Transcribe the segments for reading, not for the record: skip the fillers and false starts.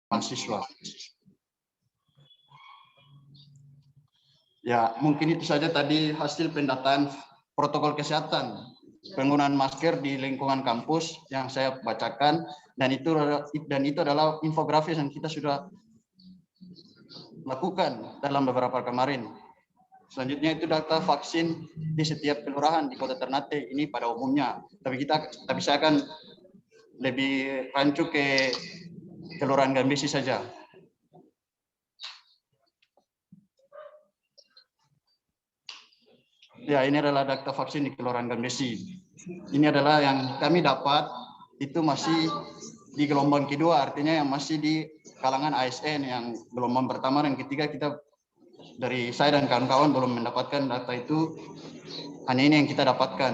mahasiswa. Ya, mungkin itu saja tadi hasil pendataan protokol kesehatan penggunaan masker di lingkungan kampus yang saya bacakan, dan itu adalah infografis yang kita sudah lakukan dalam beberapa kemarin. Selanjutnya itu data vaksin di setiap kelurahan di Kota Ternate ini pada umumnya. Tapi saya akan lebih rancu ke Kelurahan Gambesi saja. Ya, ini adalah data vaksin di Kelurahan Gambesi. Ini adalah yang kami dapat, itu masih di gelombang kedua, artinya yang masih di kalangan ASN, yang gelombang pertama dan ketiga kita dari saya dan kawan-kawan belum mendapatkan data itu. Hanya ini yang kita dapatkan.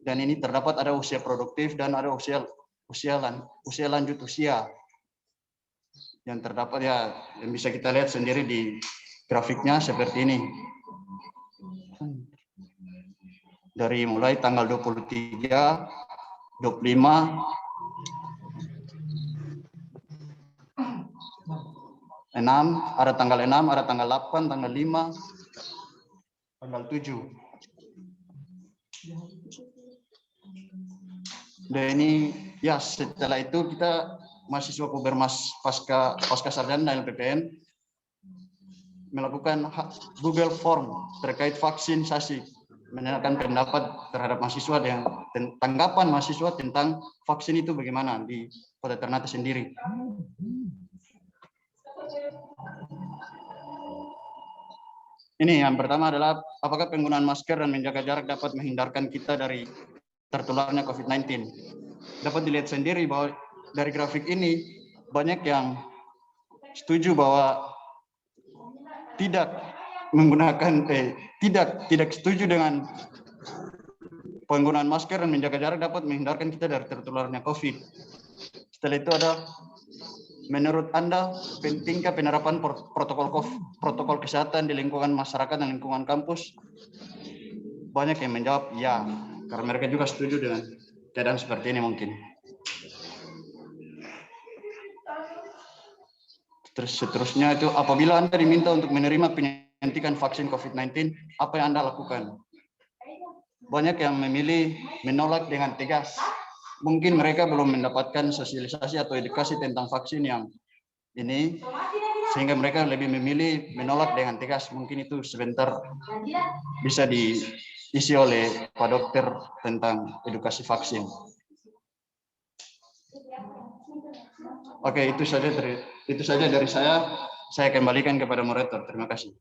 Dan ini terdapat ada usia produktif dan ada usia lanjut usia yang terdapat, ya, yang bisa kita lihat sendiri di grafiknya seperti ini. Dari mulai tanggal 23, 25, 6, ada tanggal 6, ada tanggal 8, tanggal 5, tanggal 7. Dan ini, ya, setelah itu kita mahasiswa Pubermas pasca sarjana dan LPPN melakukan Google Form terkait vaksinisasi, menanyakan pendapat terhadap mahasiswa dan tanggapan mahasiswa tentang vaksin itu bagaimana di Kota Ternate sendiri. Ini yang pertama adalah apakah penggunaan masker dan menjaga jarak dapat menghindarkan kita dari tertularnya COVID-19. Dapat dilihat sendiri bahwa dari grafik ini banyak yang setuju bahwa tidak setuju dengan penggunaan masker dan menjaga jarak dapat menghindarkan kita dari tertularnya COVID. Setelah itu ada, menurut Anda tingkat penerapan protokol kesehatan di lingkungan masyarakat dan lingkungan kampus? Banyak yang menjawab ya, karena mereka juga setuju dengan keadaan seperti ini mungkin. Seterusnya itu, apabila Anda diminta untuk menerima penyuntikan vaksin COVID-19, apa yang Anda lakukan? Banyak yang memilih menolak dengan tegas. Mungkin mereka belum mendapatkan sosialisasi atau edukasi tentang vaksin yang ini, sehingga mereka lebih memilih menolak dengan tegas. Mungkin itu sebentar bisa diisi oleh Pak Dokter tentang edukasi vaksin. Oke, itu saja dari saya. Saya kembalikan kepada moderator. Terima kasih.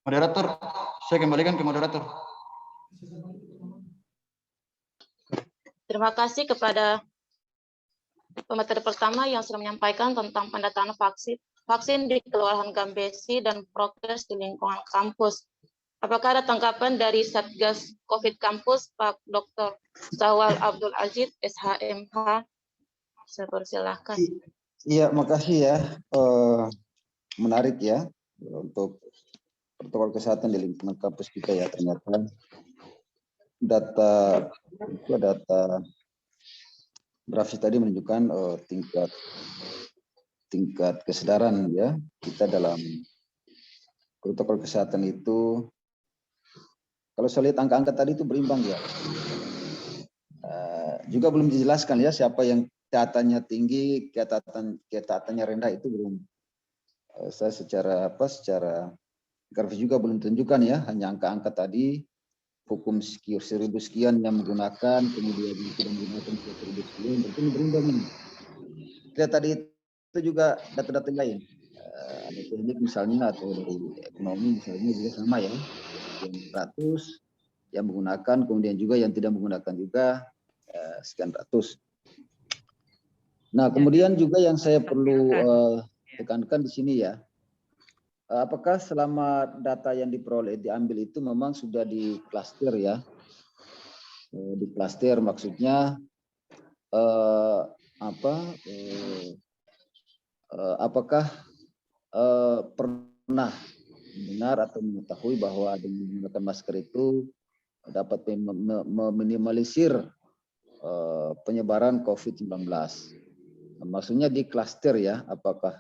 Moderator, saya kembalikan ke moderator. Terima kasih kepada pemateri pertama yang sudah menyampaikan tentang pendataan vaksin di Kelurahan Gambesi dan progres di lingkungan kampus. Apakah ada tanggapan dari Satgas COVID Kampus, Pak Dr. Sawal Abdul Aziz, SHMH? Saya persilahkan. Iya, makasih ya. Menarik ya untuk protokol kesehatan di lingkungan kampus kita ya. Ternyata data grafis tadi menunjukkan tingkat kesadaran ya kita dalam protokol kesehatan itu. Kalau saya lihat angka-angka tadi itu berimbang ya. Juga belum dijelaskan ya siapa yang ketatannya tinggi, ketatannya rendah itu belum. Saya secara grafis juga belum tunjukkan ya, hanya angka-angka tadi. Hukum 1000 sekian yang menggunakan, kemudian tidak menggunakan 1000 sekian, berarti ini berimbang ini. Lihat tadi itu juga data-data lain. Ada teknik misalnya atau dari ekonomi misalnya juga sama ya. Yang 100 yang menggunakan, kemudian juga yang tidak menggunakan juga sekian ratus. Nah, kemudian juga yang saya perlu tekankan di sini ya, apakah selama data yang diambil itu memang sudah diklaster ya? Diklaster maksudnya apakah pernah mendengar atau mengetahui bahwa dengan menggunakan masker itu dapat meminimalisir penyebaran COVID-19? Maksudnya di klaster ya, apakah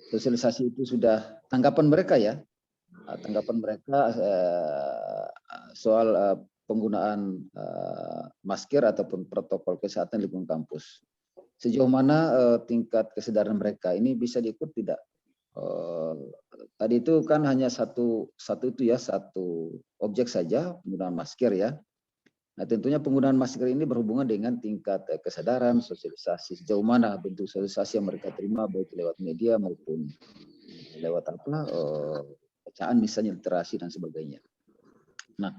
sosialisasi itu sudah tanggapan mereka ya? Tanggapan mereka soal penggunaan masker ataupun protokol kesehatan di lingkungan kampus. Sejauh mana tingkat kesadaran mereka ini bisa diukur tidak? Tadi itu kan hanya satu objek saja penggunaan masker ya. Nah tentunya penggunaan masker ini berhubungan dengan tingkat kesadaran, sosialisasi, sejauh mana bentuk sosialisasi yang mereka terima baik lewat media maupun lewat bacaan misalnya literasi dan sebagainya. Nah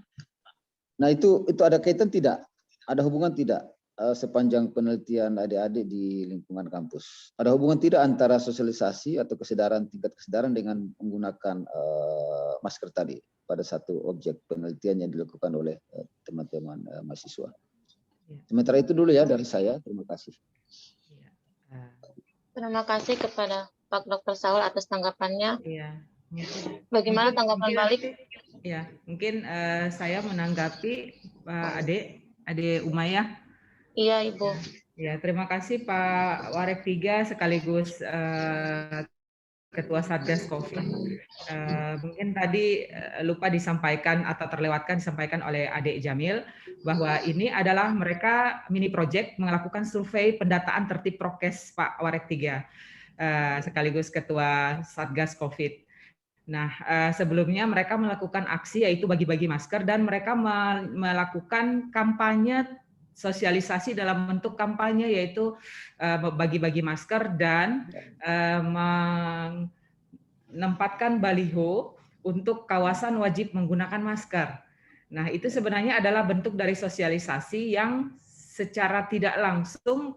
itu ada kaitan tidak? Ada hubungan tidak sepanjang penelitian adik-adik di lingkungan kampus? Ada hubungan tidak antara sosialisasi atau tingkat kesadaran dengan menggunakan masker tadi pada satu objek penelitian yang dilakukan oleh teman-teman mahasiswa? Sementara itu dulu ya dari saya. Terima kasih. Terima kasih kepada Pak Dr. Saul atas tanggapannya. Iya. Bagaimana tanggapan balik? Ya, mungkin saya menanggapi Adik Umayyah. Iya, Ibu. Ya, terima kasih Pak Warek 3 sekaligus Ketua Satgas COVID. Mungkin tadi lupa disampaikan atau terlewatkan disampaikan oleh Adik Jamil bahwa ini adalah mereka mini project melakukan survei pendataan tertib prokes Pak Warek 3 sekaligus Ketua Satgas COVID. Nah, sebelumnya mereka melakukan aksi yaitu bagi-bagi masker dan mereka melakukan kampanye sosialisasi dalam bentuk kampanye yaitu bagi-bagi masker dan menempatkan baliho untuk kawasan wajib menggunakan masker. Nah, itu sebenarnya adalah bentuk dari sosialisasi yang secara tidak langsung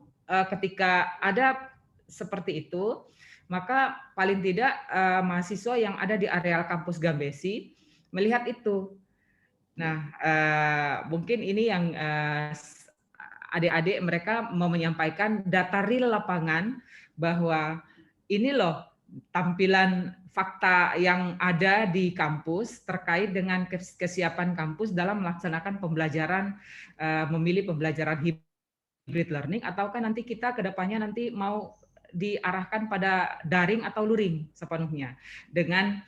ketika ada seperti itu, maka paling tidak mahasiswa yang ada di areal kampus Gambesi melihat itu. Nah, mungkin ini yang adik-adik mereka mau menyampaikan data real lapangan bahwa ini loh tampilan fakta yang ada di kampus terkait dengan kesiapan kampus dalam melaksanakan pembelajaran, memilih pembelajaran hybrid learning, ataukah nanti kita ke depannya nanti mau diarahkan pada daring atau luring sepenuhnya dengan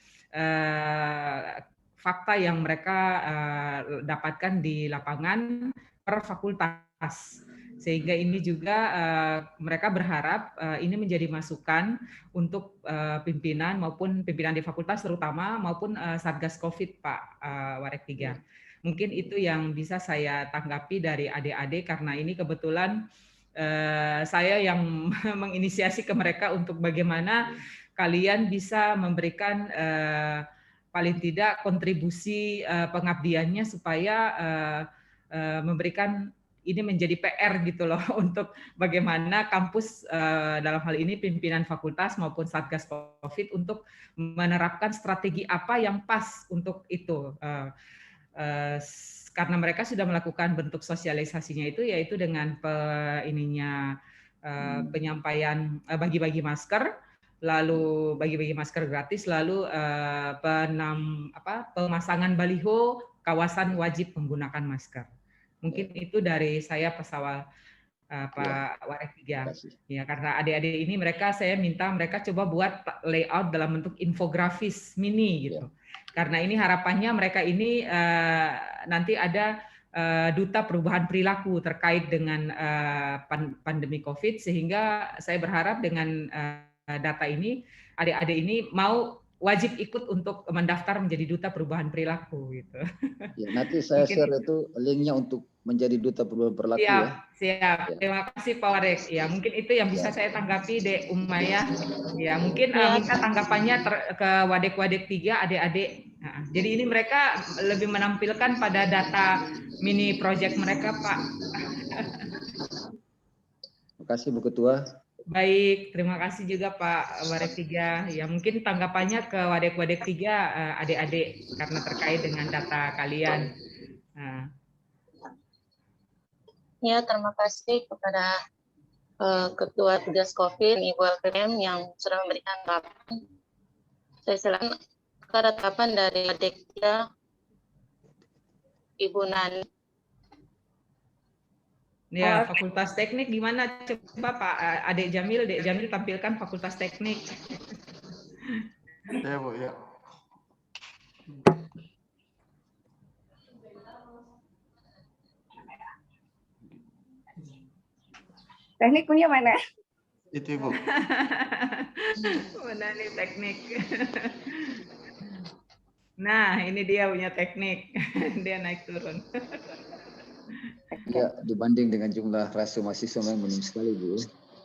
fakta yang mereka dapatkan di lapangan per fakultas. Sehingga ini juga mereka berharap ini menjadi masukan untuk pimpinan maupun pimpinan di fakultas terutama maupun Satgas COVID Pak Warek 3. Mungkin itu yang bisa saya tanggapi dari adik-adik karena ini kebetulan saya yang menginisiasi ke mereka untuk bagaimana kalian bisa memberikan paling tidak kontribusi pengabdiannya supaya memberikan ini menjadi PR gitu loh untuk bagaimana kampus dalam hal ini pimpinan fakultas maupun Satgas COVID untuk menerapkan strategi apa yang pas untuk itu. Karena mereka sudah melakukan bentuk sosialisasinya itu yaitu dengan penyampaian bagi-bagi masker, lalu bagi-bagi masker gratis, lalu pemasangan baliho kawasan wajib menggunakan masker. Mungkin itu dari saya pesawal Pak Warek 3. Ya, karena adik-adik ini saya minta mereka coba buat layout dalam bentuk infografis mini gitu. Karena ini harapannya mereka ini nanti ada duta perubahan perilaku terkait dengan pandemi COVID, sehingga saya berharap dengan data ini adik-adik ini mau wajib ikut untuk mendaftar menjadi duta perubahan perilaku gitu. Ya, nanti saya share itu linknya untuk menjadi duta perubahan perilaku. Siap. Ya. Terima kasih Pak Warek. Ya, mungkin itu yang bisa saya tanggapi Dek Umayyah. Ya, mungkin minta tanggapannya ke Wadek-Wadek 3 adik-adik. Nah, jadi ini mereka lebih menampilkan pada data mini project mereka, Pak. Terima kasih Bu Ketua. Baik, terima kasih juga Pak Wadek 3. Ya mungkin tanggapannya ke Wadek 3 adik-adik karena terkait dengan data kalian. Nah, Ya, terima kasih kepada Ketua Tugas COVID, Ibu LPM yang sudah memberikan tanggapan. Saya silakan tanggapan dari adik ya, Ibu Nani. ya Fakultas Teknik gimana? Coba Pak Adik Jamil tampilkan Fakultas Teknik. Ya Bu, ya. Teknik punya mana? Itu Ibu. Mana nih teknik? Nah, ini dia punya teknik. Dia naik turun. Ya, dibanding dengan jumlah rasio mahasiswa memang minim sekali, Bu.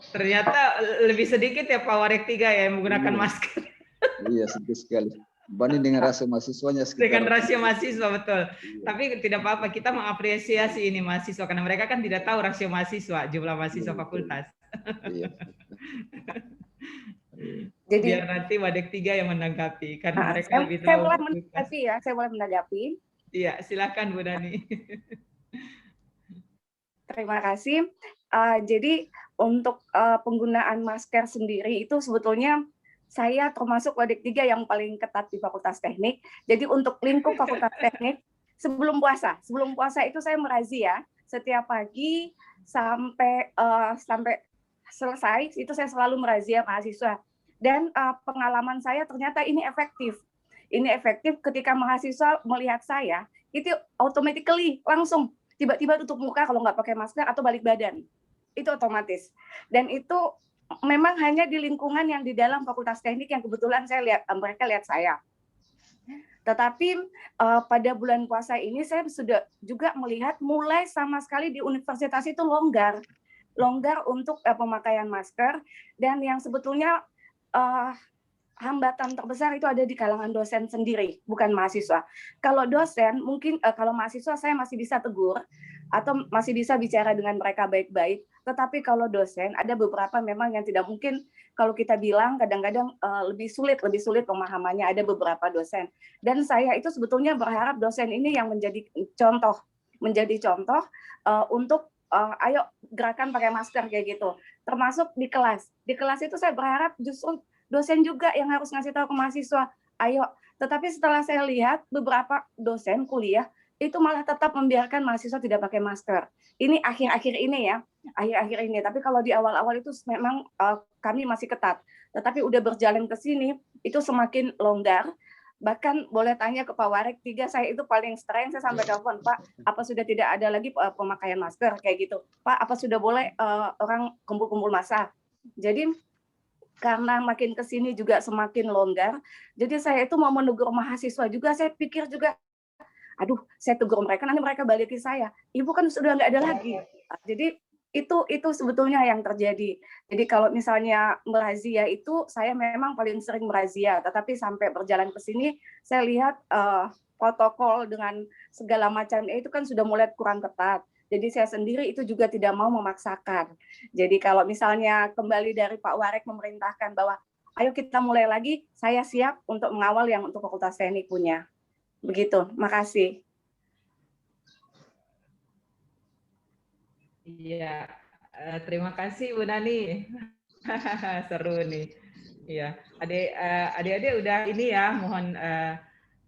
Ternyata lebih sedikit ya Pak Wadek 3 ya yang menggunakan masker. Iya, sedikit sekali. Banding dengan rasio mahasiswanya sekitar. Dengan rasio mahasiswa, betul. Tapi tidak apa-apa, kita mengapresiasi ini mahasiswa karena mereka kan tidak tahu rasio mahasiswa, jumlah mahasiswa fakultas. Iya. Jadi Biar nanti Wadek 3 yang menanggapi karena mereka lebih tahu. saya boleh menanggapi ya, saya boleh menanggapi. Iya, silakan Bu Nani. Terima kasih. Jadi untuk penggunaan masker sendiri itu sebetulnya saya termasuk Wadek 3 yang paling ketat di Fakultas Teknik. Jadi untuk lingkup Fakultas Teknik sebelum puasa itu saya merazia setiap pagi sampai selesai itu saya selalu merazia mahasiswa. Dan pengalaman saya ternyata ini efektif. Ini efektif ketika mahasiswa melihat saya itu automatically langsung tiba-tiba tutup muka kalau nggak pakai masker atau balik badan. Itu otomatis. Dan itu memang hanya di lingkungan yang di dalam Fakultas Teknik yang kebetulan saya lihat mereka lihat saya. Tetapi pada bulan puasa ini saya sudah juga melihat mulai sama sekali di universitas itu longgar untuk pemakaian masker, dan yang sebetulnya hambatan terbesar itu ada di kalangan dosen sendiri, bukan mahasiswa. Kalau dosen, mungkin kalau mahasiswa saya masih bisa tegur atau masih bisa bicara dengan mereka baik-baik. Tetapi kalau dosen, ada beberapa memang yang tidak mungkin kalau kita bilang kadang-kadang lebih sulit pemahamannya, ada beberapa dosen. Dan saya itu sebetulnya berharap dosen ini yang menjadi contoh untuk ayo gerakan pakai masker kayak gitu. Termasuk di kelas. Di kelas itu saya berharap justru dosen juga yang harus ngasih tahu ke mahasiswa, ayo. Tetapi setelah saya lihat beberapa dosen kuliah itu malah tetap membiarkan mahasiswa tidak pakai masker. Ini akhir-akhir ini ya, akhir-akhir ini. Tapi kalau di awal-awal itu memang kami masih ketat. Tetapi udah berjalan ke sini itu semakin longgar. Bahkan boleh tanya ke Pak Wadek 3, saya itu paling stres, saya sampai telepon, Pak, apa sudah tidak ada lagi pemakaian masker kayak gitu. Pak, apa sudah boleh orang kumpul-kumpul massa. Jadi karena makin ke sini juga semakin longgar, jadi saya itu mau menegur mahasiswa juga, saya pikir juga, aduh, saya tegur mereka, nanti mereka balikin saya. Ibu kan sudah nggak ada lagi. Jadi itu sebetulnya yang terjadi. Jadi kalau misalnya merazia itu, saya memang paling sering merazia, tetapi sampai berjalan ke sini, saya lihat protokol dengan segala macamnya itu kan sudah mulai kurang ketat. Jadi saya sendiri itu juga tidak mau memaksakan. Jadi kalau misalnya kembali dari Pak Wadek memerintahkan bahwa ayo kita mulai lagi, saya siap untuk mengawal yang untuk Fakultas Teknik punya. Begitu, makasih. Iya, terima kasih Bu Nani. Seru nih. Iya, adik-adik udah ini ya, mohon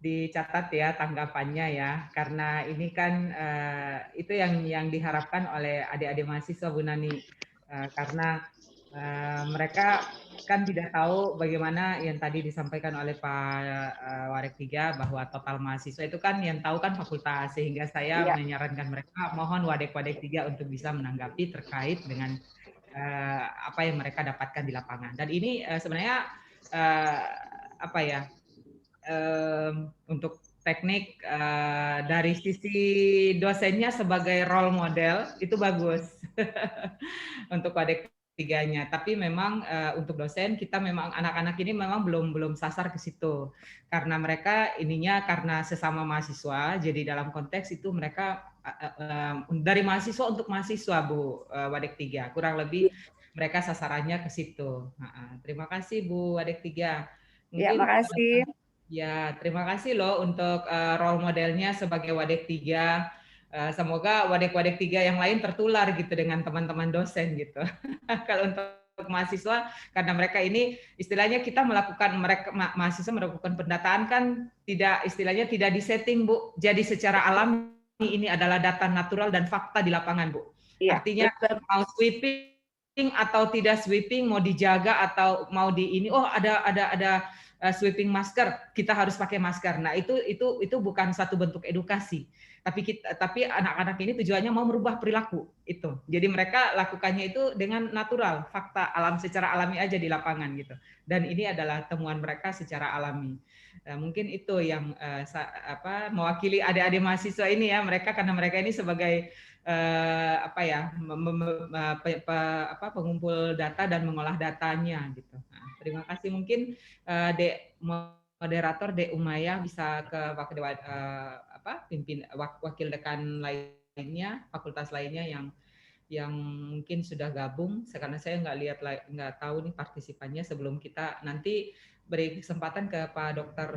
dicatat ya tanggapannya ya, karena ini kan itu yang diharapkan oleh adik-adik mahasiswa Bu Nani, karena mereka kan tidak tahu bagaimana yang tadi disampaikan oleh Pak Wadek 3 bahwa total mahasiswa itu kan yang tahu kan fakultas, sehingga saya menyarankan mereka mohon Wadek 3 untuk bisa menanggapi terkait dengan apa yang mereka dapatkan di lapangan. Dan ini sebenarnya apa ya, untuk teknik dari sisi dosennya sebagai role model itu bagus untuk Wadek 3-nya. Tapi memang untuk dosen kita memang anak-anak ini memang belum sasar ke situ karena mereka ininya karena sesama mahasiswa. Jadi dalam konteks itu mereka dari mahasiswa untuk mahasiswa Bu Wadek 3 kurang lebih mereka sasarannya ke situ. Terima kasih Bu Wadek 3. Ya, makasih. Ya, terima kasih loh untuk role modelnya sebagai Wadek 3. Semoga Wadek-Wadek 3 yang lain tertular gitu dengan teman-teman dosen gitu. Kalau untuk mahasiswa, karena mereka ini istilahnya kita melakukan, mereka mahasiswa melakukan pendataan kan tidak, istilahnya tidak disetting Bu, jadi secara alami ini adalah data natural dan fakta di lapangan Bu. Ya, Artinya mau sweeping atau tidak sweeping, mau dijaga atau mau di ini, oh ada sweeping masker, kita harus pakai masker. Nah itu bukan satu bentuk edukasi. Tapi anak-anak ini tujuannya mau merubah perilaku itu. Jadi mereka lakukannya itu dengan natural, fakta alam, secara alami aja di lapangan gitu. Dan ini adalah temuan mereka secara alami. Mungkin itu yang mewakili adik-adik mahasiswa ini ya, mereka karena mereka ini sebagai pengumpul data dan mengolah datanya gitu. Nah, terima kasih. Mungkin Dek moderator Dek Umaya bisa ke wakil dekan lainnya, fakultas lainnya yang mungkin sudah gabung, karena saya nggak tahu nih partisipannya sebelum kita nanti beri kesempatan ke Pak Dr.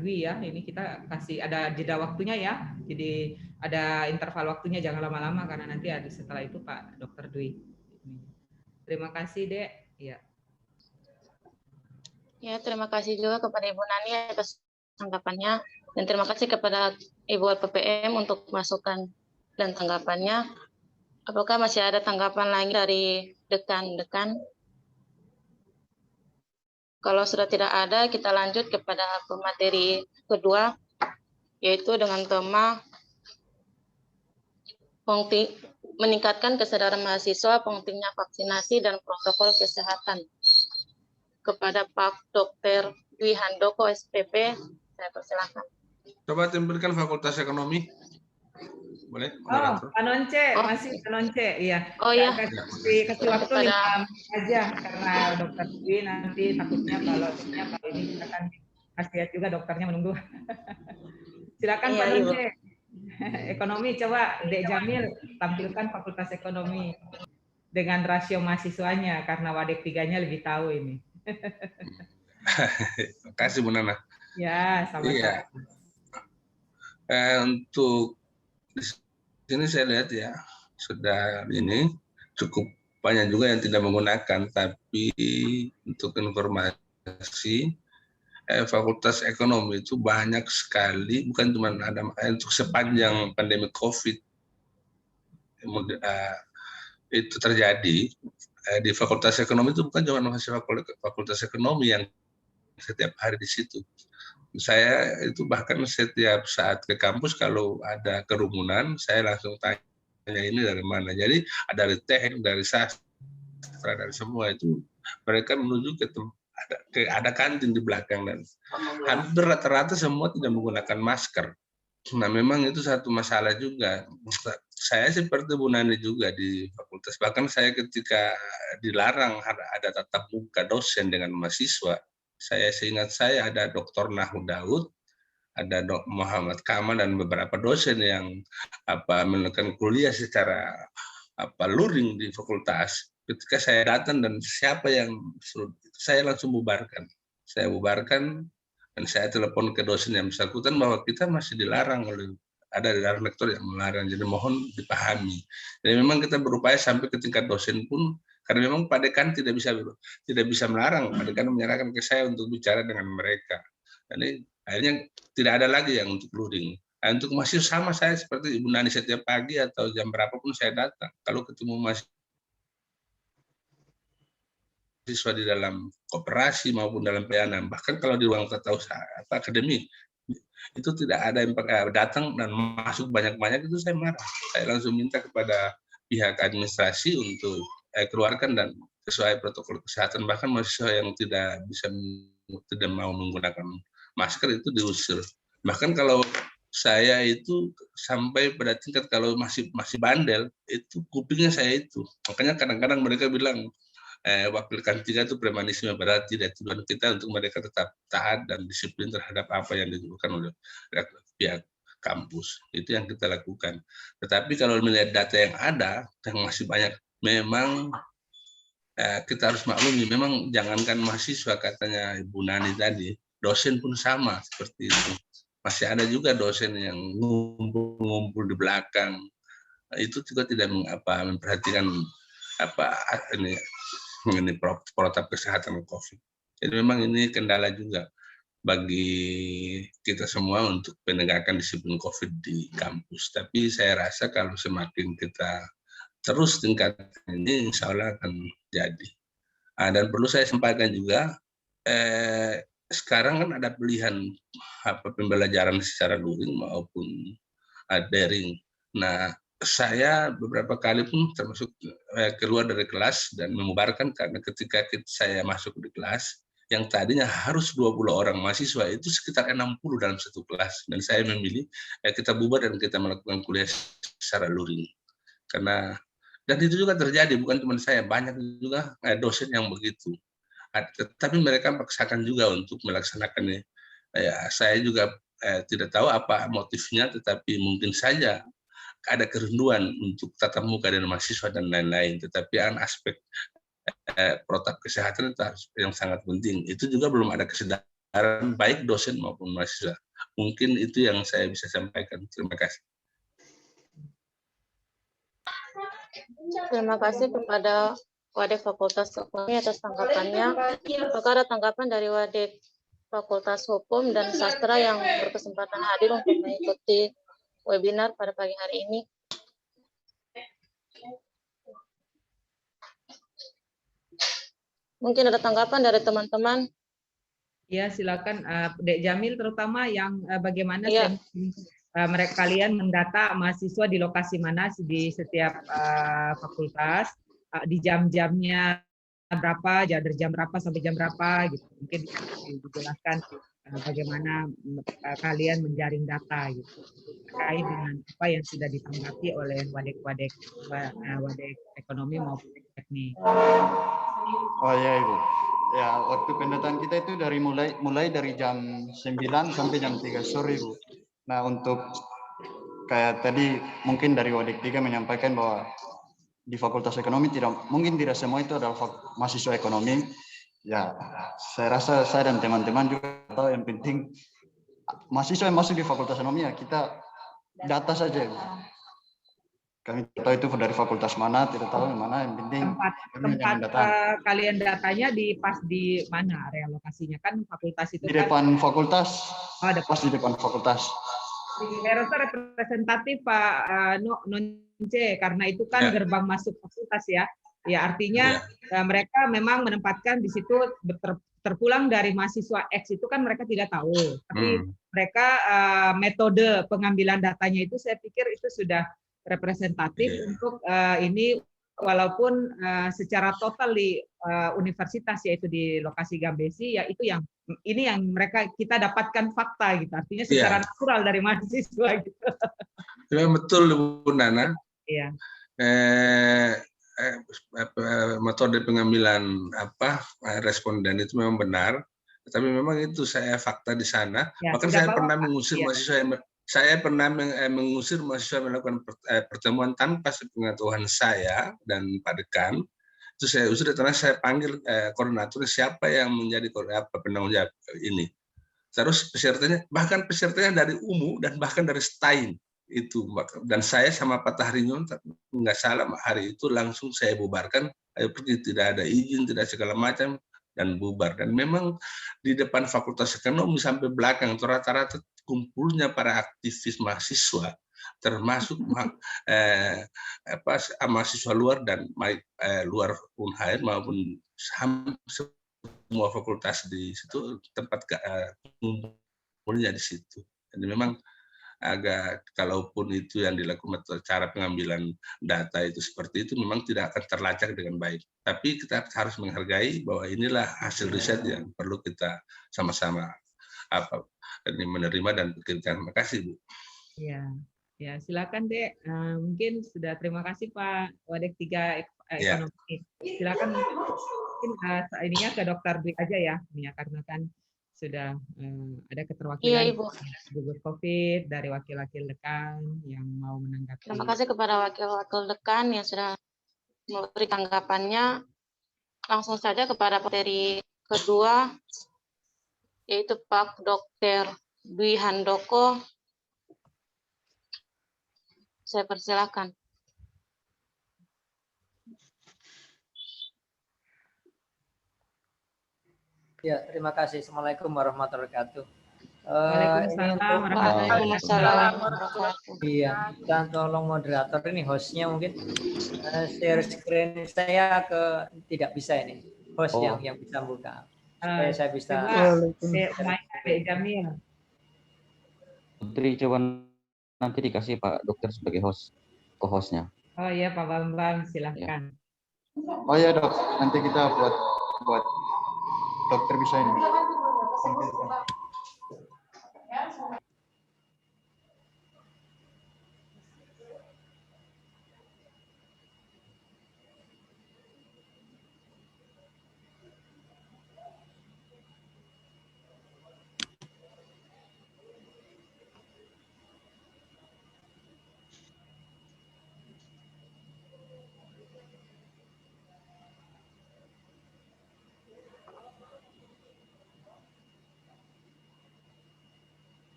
Dwi ya. Ini kita kasih ada jeda waktunya ya. Jadi ada interval waktunya, jangan lama-lama karena nanti ada setelah itu Pak Dr. Dwi. Terima kasih Dek. Ya. Ya, terima kasih juga kepada Ibu Nani atas tanggapannya, dan terima kasih kepada Ibu LPPM untuk masukan dan tanggapannya. Apakah masih ada tanggapan lagi dari dekan-dekan? Kalau sudah tidak ada, kita lanjut kepada pemateri kedua, yaitu dengan tema meningkatkan kesadaran mahasiswa pentingnya vaksinasi dan protokol kesehatan. Kepada Pak Dr. Dwi Handoko, SPP, saya persilakan. Coba tampilkan Fakultas Ekonomi. Boleh? Pak Nonce, masih Pak Nonce, iya. Oh iya. Kasih waktu 5 menit aja, karena Dokter Dwi nanti takutnya kalau ini kita kan kasihan juga dokternya menunggu. Silakan Pak Nonce. Ekonomi, coba Dek Jamil tampilkan Fakultas Ekonomi dengan rasio mahasiswanya, karena Wadek 3-nya lebih tahu ini. Terima kasih Bu Nana. Ya, sama-sama. Iya. Untuk di sini saya lihat ya, sudah ini cukup banyak juga yang tidak menggunakan, tapi untuk informasi, Fakultas Ekonomi itu banyak sekali, bukan cuma ada untuk sepanjang pandemi COVID itu terjadi. Di Fakultas Ekonomi itu bukan cuma mahasiswa Fakultas Ekonomi yang setiap hari di situ. Saya itu bahkan setiap saat ke kampus kalau ada kerumunan, saya langsung tanya ini dari mana. Jadi ada dari teknik, dari sastra, dari semua itu mereka menuju ke ada kantin di belakang, dan hampir rata-rata semua tidak menggunakan masker. Nah, memang itu satu masalah juga. Saya seperti Bu Nani juga di fakultas. Bahkan saya ketika dilarang ada tatap muka dosen dengan mahasiswa, saya seingat saya ada Dr. Nahu Daud, ada Dr. Muhammad Kamal, dan beberapa dosen yang melakukan kuliah secara luring di fakultas. Ketika saya datang dan siapa yang suruh, saya langsung bubarkan. Saya bubarkan. Dan saya telepon ke dosen yang bersangkutan bahwa kita masih dilarang ada rektor yang melarang, jadi mohon dipahami. Jadi memang kita berupaya sampai ke tingkat dosen pun, karena memang Pak Dekan tidak bisa melarang, Pak Dekan menyerahkan ke saya untuk bicara dengan mereka. Jadi akhirnya tidak ada lagi yang untuk luring. Nah, untuk masih sama saya seperti Ibu Nani, setiap pagi atau jam berapapun saya datang. Kalau ketemu mahasiswa di dalam koperasi maupun dalam pelayanan, bahkan kalau di ruang tata usaha akademik itu tidak ada yang datang dan masuk banyak-banyak, itu saya marah. Saya langsung minta kepada pihak administrasi untuk keluarkan dan sesuai protokol kesehatan. Bahkan mahasiswa yang tidak mau menggunakan masker itu diusir. Bahkan kalau saya itu sampai pada tingkat kalau masih bandel, itu kupingnya saya itu. Makanya kadang-kadang mereka bilang wakil kantin itu premanisme, padahal tidak. Tujuan kita untuk mereka tetap taat dan disiplin terhadap apa yang dilakukan oleh pihak kampus. Itu yang kita lakukan. Tetapi kalau melihat data yang ada, yang masih banyak, memang kita harus maklumi, memang jangankan mahasiswa katanya Ibu Nani tadi, dosen pun sama seperti itu. Masih ada juga dosen yang ngumpul-ngumpul di belakang. Itu juga tidak memperhatikan ini mengenai protokol kesehatan COVID. Jadi memang ini kendala juga bagi kita semua untuk penegakan disiplin COVID di kampus. Tapi saya rasa kalau semakin kita terus tingkatkan ini, insya Allah akan jadi. Dan perlu saya sampaikan juga, sekarang kan ada pilihan pembelajaran secara luring maupun daring. Nah, saya beberapa kali pun termasuk keluar dari kelas dan membubarkan, karena ketika saya masuk di kelas, yang tadinya harus 20 orang mahasiswa itu sekitar 60 dalam satu kelas. Dan saya memilih kita bubar dan kita melakukan kuliah secara luring. Karena dan itu juga terjadi, bukan cuma saya, banyak juga dosen yang begitu. Tapi mereka paksakan juga untuk melaksanakannya. Saya juga tidak tahu apa motifnya, tetapi mungkin saja ada kerinduan untuk tatap muka dengan mahasiswa dan lain-lain. Tetapi aspek protokol kesehatan itu yang sangat penting. Itu juga belum ada kesadaran baik dosen maupun mahasiswa. Mungkin itu yang saya bisa sampaikan. Terima kasih. Terima kasih kepada Wadek Fakultas Ekonomi atas tanggapannya. Apakah ada tanggapan dari Wadek Fakultas Hukum dan Sastra yang berkesempatan hadir untuk mengikuti webinar pada pagi hari ini? Mungkin ada tanggapan dari teman-teman? Ya, silakan Dek Jamil, terutama yang bagaimana Ya. mereka kalian mendata mahasiswa di lokasi mana di setiap fakultas, di jam-jamnya berapa, dari jam berapa sampai jam berapa gitu. Mungkin dijelaskan bagaimana kalian menjaring data gitu terkait dengan apa yang sudah ditanggapi oleh wadek ekonomi maupun teknik. Oh ya Ibu. Ya, waktu pendataan kita itu dari mulai dari jam 9 sampai jam 3 sore Ibu. Nah, untuk kayak tadi mungkin dari Wadek 3 menyampaikan bahwa di Fakultas Ekonomi mungkin tidak semua itu adalah mahasiswa ekonomi. Ya, saya rasa saya dan teman-teman juga tahu, yang penting mahasiswa yang masuk di Fakultas Ekonomi ya kita data saja. Kami tahu itu dari fakultas mana, tidak tahu yang mana, yang penting tempat kalian datanya pas di mana area lokasinya, kan fakultas itu di kan depan fakultas. Pas di depan fakultas. Saya rasa representatif Pak Nonce, karena itu kan gerbang masuk fakultas ya. Ya artinya mereka memang menempatkan di situ terpulang dari mahasiswa X itu kan mereka tidak tahu. Tapi mereka metode pengambilan datanya itu saya pikir itu sudah representatif untuk ini, walaupun secara total di universitas yaitu di lokasi Gambesi, ya itu yang kita dapatkan fakta gitu, artinya secara natural dari mahasiswa gitu. Ya, betul Bu Nana. Iya. Metode pengambilan responden itu memang benar, tapi memang itu saya fakta di sana. Bahkan saya pernah mengusir mahasiswa, saya pernah mengusir mahasiswa melakukan pertemuan tanpa sepengetahuan saya dan Pak Dekan. Itu saya usir karena saya panggil koordinator siapa yang menjadi penanggung jawab ini. Terus pesertanya dari UMU dan bahkan dari STAIN itu, dan saya sama Pak Tahrinyon nggak salah hari itu langsung saya bubarkan, ayo pergi, tidak ada izin, tidak segala macam, dan bubar. Dan memang di depan Fakultas Ekonomi sampai belakang rata-rata kumpulnya para aktivis mahasiswa, termasuk mahasiswa luar dan luar Unhair maupun semua fakultas di situ, tempat kumpulnya di situ. Jadi memang agak, kalaupun itu yang dilakukan cara pengambilan data itu seperti itu, memang tidak akan terlacak dengan baik. Tapi kita harus menghargai bahwa inilah hasil riset yang perlu kita sama-sama menerima dan pikirkan. Terima kasih Bu. Ya silakan Dek. Mungkin sudah, terima kasih Pak Wadek 3 Ekonomi. Silakan mungkin ininya ke Dr. Dwi aja ya, karena kan sudah ada keterwakilan gugus COVID dari wakil-wakil dekan yang mau menanggapi. Terima kasih kepada wakil-wakil dekan yang sudah memberi tanggapannya. langsung saja kepada materi kedua, yaitu Pak Dr. Dwi Handoko. Saya persilakan. Ya, terima kasih. Assalamualaikum warahmatullahi wabarakatuh. Waalaikumsalam Waalaikumsalam warahmatullahi. Iya, dan tolong moderator ini hostnya mungkin share screen saya ke tidak bisa ini host yang bisa buka supaya saya bisa. Jamil. Putri coba nanti dikasih Pak Dokter sebagai host, co-hostnya. Oh iya Pak Bambang, silahkan. Oh ya dok, nanti kita buat dokter bisa ini.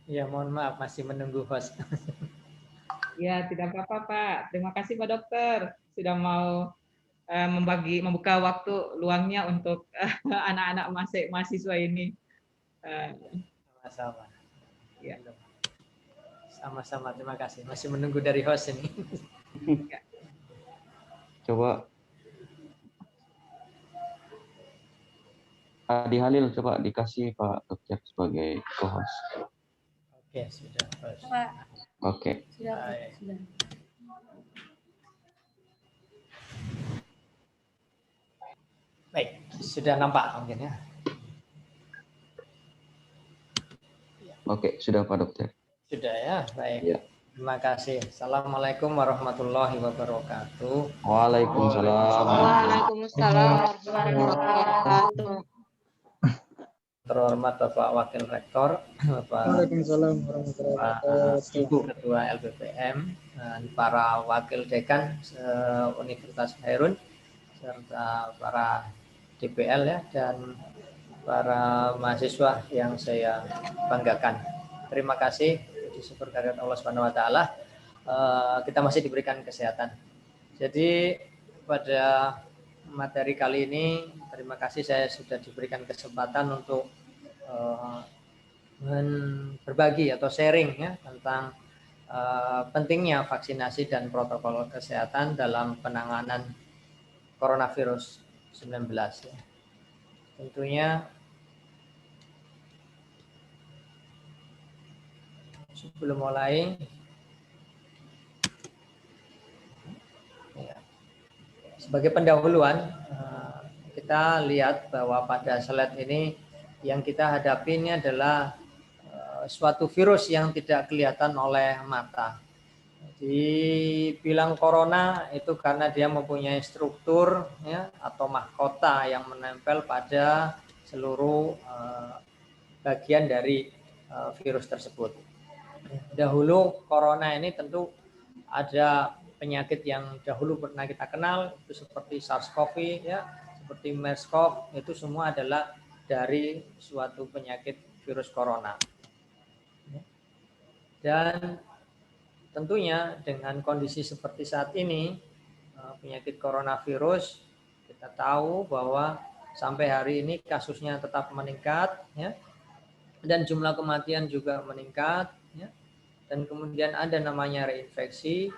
Ya, mohon maaf masih menunggu host. Ya, tidak apa-apa Pak. Terima kasih Pak Dokter sudah mau membuka waktu luangnya untuk anak-anak mahasiswa ini. Sama-sama. Ya. Sama-sama, terima kasih. Masih menunggu dari host ini. Coba Adi Halil coba dikasih Pak Dokter sebagai co-host. Oke, sudah host. Oke. Sudah. Baik, sudah nampak mungkin ya. Oke, sudah Pak Dokter. Sudah ya, baik. Ya. Terima kasih. Assalamualaikum warahmatullahi wabarakatuh. Waalaikumsalam. Waalaikumsalam warahmatullahi wabarakatuh. Terhormat Bapak Wakil Rektor, Bapak Ibu Ketua LBPM, dan para Wakil Dekan Universitas Hairun, serta para DPL ya, dan para mahasiswa yang saya banggakan. Terima kasih, puji syukur kehadirat Allah Subhanahu wa taala. Kita masih diberikan kesehatan. Jadi pada materi kali ini terima kasih saya sudah diberikan kesempatan untuk berbagi atau sharing ya tentang pentingnya vaksinasi dan protokol kesehatan dalam penanganan coronavirus 19 ya. Tentunya sebelum mulai ya, sebagai pendahuluan kita lihat bahwa pada slide ini yang kita hadapi ini adalah suatu virus yang tidak kelihatan oleh mata. Dibilang corona itu karena dia mempunyai struktur ya, atau mahkota yang menempel pada seluruh bagian dari virus tersebut. Dahulu corona ini tentu ada penyakit yang dahulu pernah kita kenal, itu seperti SARS-CoV ya, seperti MERS-CoV, itu semua adalah dari suatu penyakit virus corona. Dan tentunya dengan kondisi seperti saat ini, penyakit coronavirus, kita tahu bahwa sampai hari ini kasusnya tetap meningkat, ya, dan jumlah kematian juga meningkat, ya, dan kemudian ada namanya reinfeksi,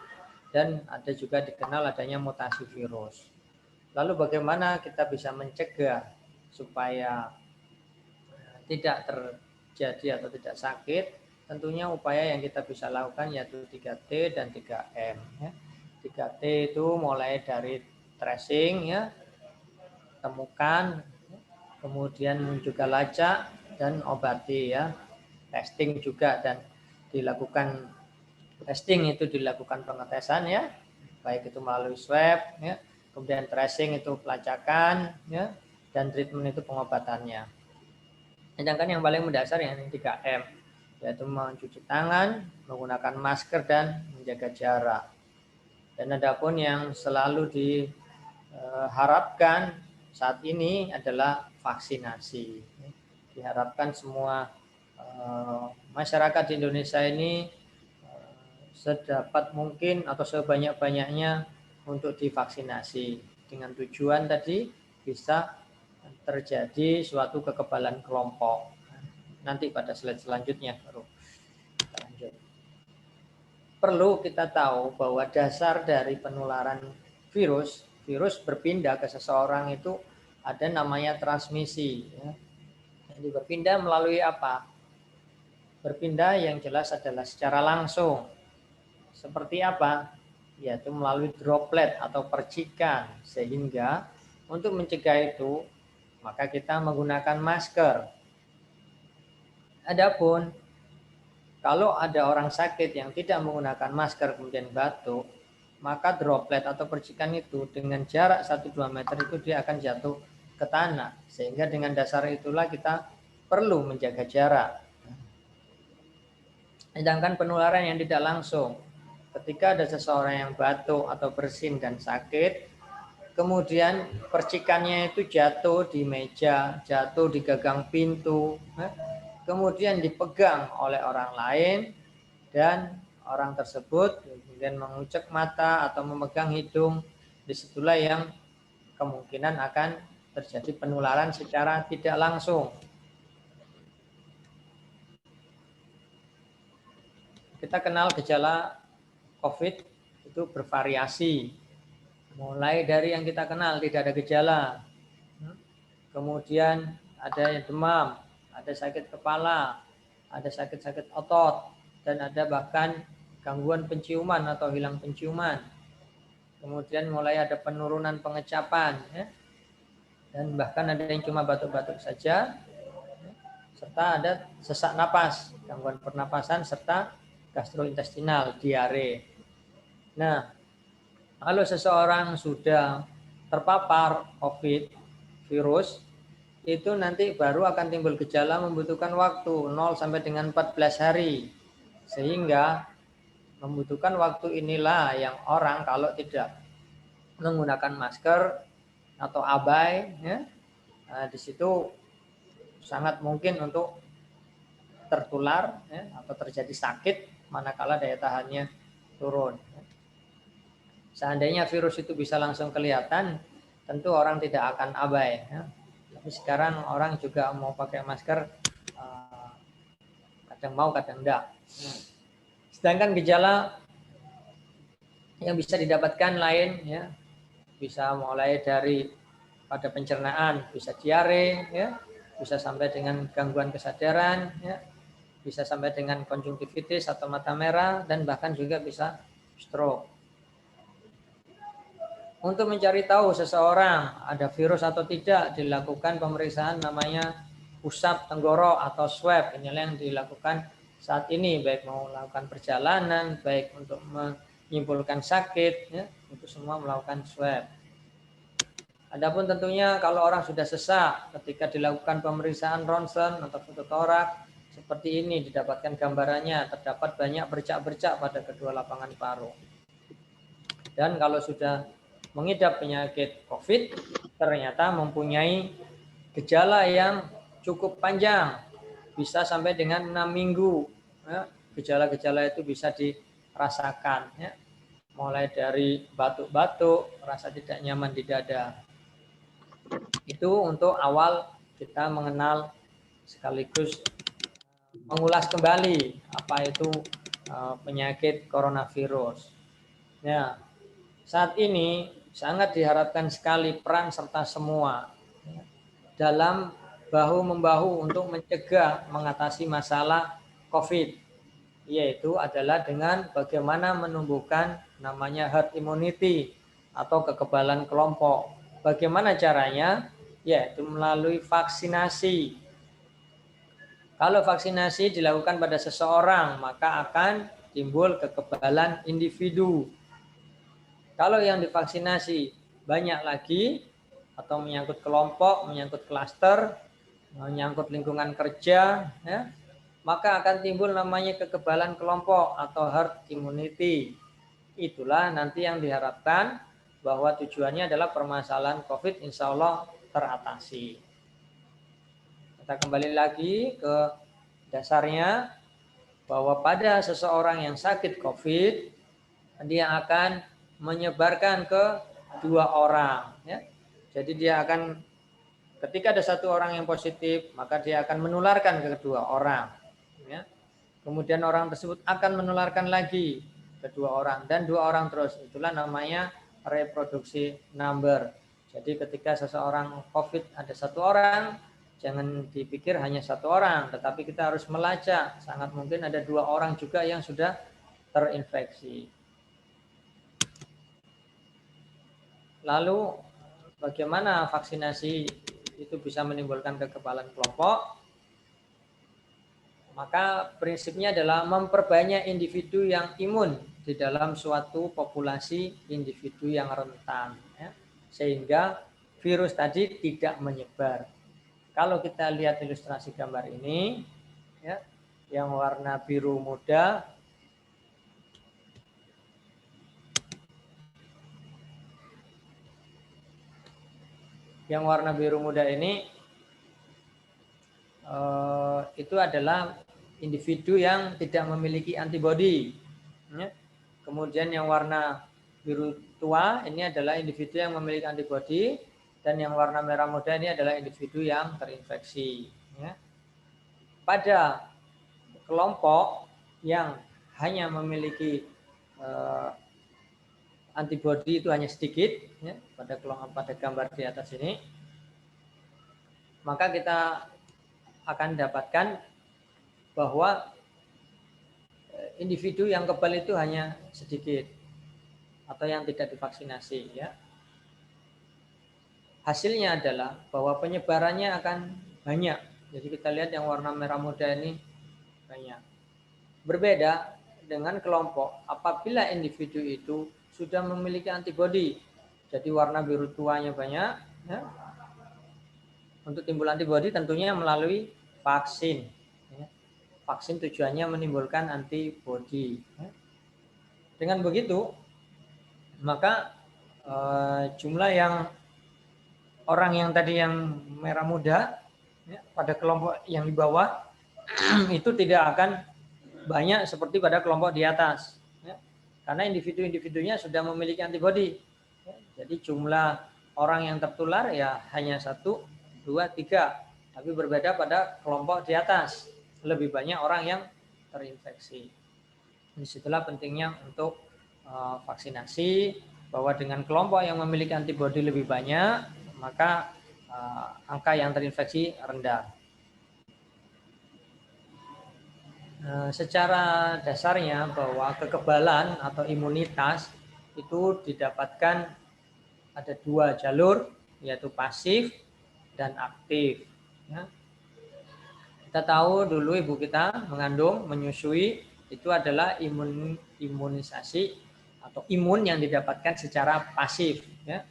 dan ada juga dikenal adanya mutasi virus. Lalu bagaimana kita bisa mencegah supaya tidak terjadi atau tidak sakit? Tentunya upaya yang kita bisa lakukan yaitu 3T dan 3M. Ya. 3T itu mulai dari tracing, ya, temukan, kemudian juga lacak dan obati, ya. Testing juga, dan dilakukan testing itu dilakukan pengetesan, ya, baik itu melalui swab, ya, kemudian tracing itu pelacakan, ya, dan treatment itu pengobatannya. Sedangkan yang paling mendasar yang 3M. yaitu mencuci tangan, menggunakan masker, dan menjaga jarak. Dan adapun yang selalu diharapkan saat ini adalah vaksinasi. Diharapkan semua masyarakat di Indonesia ini sedapat mungkin atau sebanyak-banyaknya untuk divaksinasi dengan tujuan tadi bisa terjadi suatu kekebalan kelompok. Nanti pada slide selanjutnya baru kita lanjut. Perlu kita tahu bahwa dasar dari penularan virus berpindah ke seseorang itu ada namanya transmisi. Jadi berpindah melalui apa? Berpindah yang jelas adalah secara langsung. Seperti apa? Yaitu melalui droplet atau percikan. Sehingga untuk mencegah itu, maka kita menggunakan masker. Adapun kalau ada orang sakit yang tidak menggunakan masker kemudian batuk, maka droplet atau percikan itu dengan jarak 1-2 meter itu dia akan jatuh ke tanah. Sehingga dengan dasar itulah kita perlu menjaga jarak. Sedangkan penularan yang tidak langsung, ketika ada seseorang yang batuk atau bersin dan sakit, kemudian percikannya itu jatuh di meja, jatuh di gagang pintu, kemudian dipegang oleh orang lain, dan orang tersebut kemudian mengucek mata atau memegang hidung, disitulah yang kemungkinan akan terjadi penularan secara tidak langsung. Kita kenal gejala COVID itu bervariasi. Mulai dari yang kita kenal tidak ada gejala, kemudian ada yang demam, ada sakit kepala, ada sakit-sakit otot, dan ada bahkan gangguan penciuman atau hilang penciuman. Kemudian mulai ada penurunan pengecapan, dan bahkan ada yang cuma batuk-batuk saja, serta ada sesak napas, gangguan pernapasan, serta gastrointestinal, diare. Nah, kalau seseorang sudah terpapar COVID virus, itu nanti baru akan timbul gejala membutuhkan waktu 0 sampai dengan 14 hari. Sehingga membutuhkan waktu inilah yang orang kalau tidak menggunakan masker atau abai, di situ sangat mungkin untuk tertular atau terjadi sakit manakala daya tahannya turun. Seandainya virus itu bisa langsung kelihatan, tentu orang tidak akan abai. Tapi sekarang orang juga mau pakai masker, kadang mau, kadang enggak. Sedangkan gejala yang bisa didapatkan lain, bisa mulai dari pada pencernaan, bisa diare, bisa sampai dengan gangguan kesadaran, bisa sampai dengan konjungtivitis atau mata merah, dan bahkan juga bisa stroke. Untuk mencari tahu seseorang ada virus atau tidak, dilakukan pemeriksaan namanya usap tenggorok atau swab. Inilah yang dilakukan saat ini, baik mau melakukan perjalanan, baik untuk menyimpulkan sakit, itu semua melakukan swab. Adapun tentunya kalau orang sudah sesak, ketika dilakukan pemeriksaan ronsen atau fototorak, seperti ini didapatkan gambarannya, terdapat banyak bercak-bercak pada kedua lapangan paru. Dan kalau sudah mengidap penyakit COVID, ternyata mempunyai gejala yang cukup panjang, bisa sampai dengan 6 minggu. Gejala-gejala itu bisa dirasakan, mulai dari batuk-batuk, rasa tidak nyaman di dada. Itu untuk awal kita mengenal sekaligus mengulas kembali apa itu penyakit coronavirus. Nah, saat ini sangat diharapkan sekali peran serta semua dalam bahu-membahu untuk mencegah mengatasi masalah COVID, yaitu adalah dengan bagaimana menumbuhkan namanya herd immunity atau kekebalan kelompok. Bagaimana caranya? Yaitu melalui vaksinasi. Kalau vaksinasi dilakukan pada seseorang, maka akan timbul kekebalan individu. Kalau yang divaksinasi banyak lagi, atau menyangkut kelompok, menyangkut klaster, menyangkut lingkungan kerja, maka akan timbul namanya kekebalan kelompok atau herd immunity. Itulah nanti yang diharapkan, bahwa tujuannya adalah permasalahan COVID insya Allah teratasi. Kita kembali lagi ke dasarnya, bahwa pada seseorang yang sakit COVID, dia akan menyebarkan ke 2 orang. Ya. Jadi dia akan, ketika ada 1 orang yang positif, maka dia akan menularkan ke 2 orang. Ya. Kemudian orang tersebut akan menularkan lagi ke 2 orang dan 2 orang terus. Itulah namanya reproduksi number. Jadi ketika seseorang COVID ada 1 orang, jangan dipikir hanya 1 orang, tetapi kita harus melacak. Sangat mungkin ada 2 orang juga yang sudah terinfeksi. Lalu bagaimana vaksinasi itu bisa menimbulkan kekebalan kelompok? Maka prinsipnya adalah memperbanyak individu yang imun di dalam suatu populasi individu yang rentan, ya, sehingga virus tadi tidak menyebar. Kalau kita lihat ilustrasi gambar ini, ya, yang warna biru muda, ini itu adalah individu yang tidak memiliki antibodi. Ya. Kemudian yang warna biru tua ini adalah individu yang memiliki antibodi, dan yang warna merah muda ini adalah individu yang terinfeksi. Ya. Pada kelompok yang hanya memiliki antibodi itu hanya sedikit, ya, pada gambar di atas ini, maka kita akan dapatkan bahwa individu yang kebal itu hanya sedikit atau yang tidak divaksinasi. Ya. Hasilnya adalah bahwa penyebarannya akan banyak. Jadi kita lihat yang warna merah muda ini banyak. Berbeda dengan kelompok apabila individu itu sudah memiliki antibodi. Jadi warna biru tuanya banyak. Ya. Untuk timbul antibodi tentunya melalui vaksin. Ya. Vaksin tujuannya menimbulkan antibodi. Ya. Dengan begitu, maka jumlah yang orang yang tadi yang merah muda, ya, pada kelompok yang di bawah itu tidak akan banyak seperti pada kelompok di atas. Ya. Karena individu-individunya sudah memiliki antibodi. Ya. Jadi jumlah orang yang tertular ya hanya 1, 2, 3, tapi berbeda pada kelompok di atas, lebih banyak orang yang terinfeksi. Disitulah pentingnya untuk vaksinasi, bahwa dengan kelompok yang memiliki antibodi lebih banyak, maka angka yang terinfeksi rendah. Secara dasarnya bahwa kekebalan atau imunitas itu didapatkan ada 2 jalur, yaitu pasif dan aktif. Ya. Kita tahu dulu ibu kita mengandung, menyusui, itu adalah imunisasi atau imun yang didapatkan secara pasif. Ya.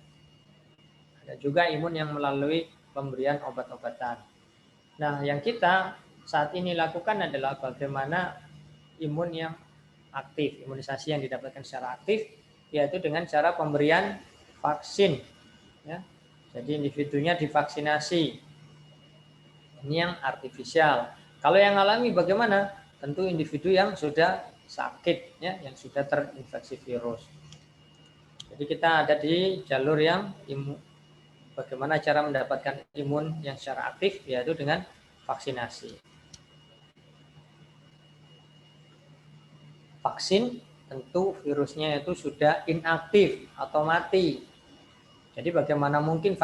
Ada juga imun yang melalui pemberian obat-obatan. Nah, yang kita saat ini lakukan adalah bagaimana imun yang aktif, imunisasi yang didapatkan secara aktif, yaitu dengan cara pemberian vaksin. Ya. Jadi individunya divaksinasi. Ini yang artifisial. Kalau yang alami bagaimana? Tentu individu yang sudah sakit, ya, yang sudah terinfeksi virus. Jadi kita ada di jalur yang bagaimana cara mendapatkan imun yang secara aktif, yaitu dengan vaksinasi. Vaksin tentu virusnya itu sudah inaktif atau mati. Jadi bagaimana mungkin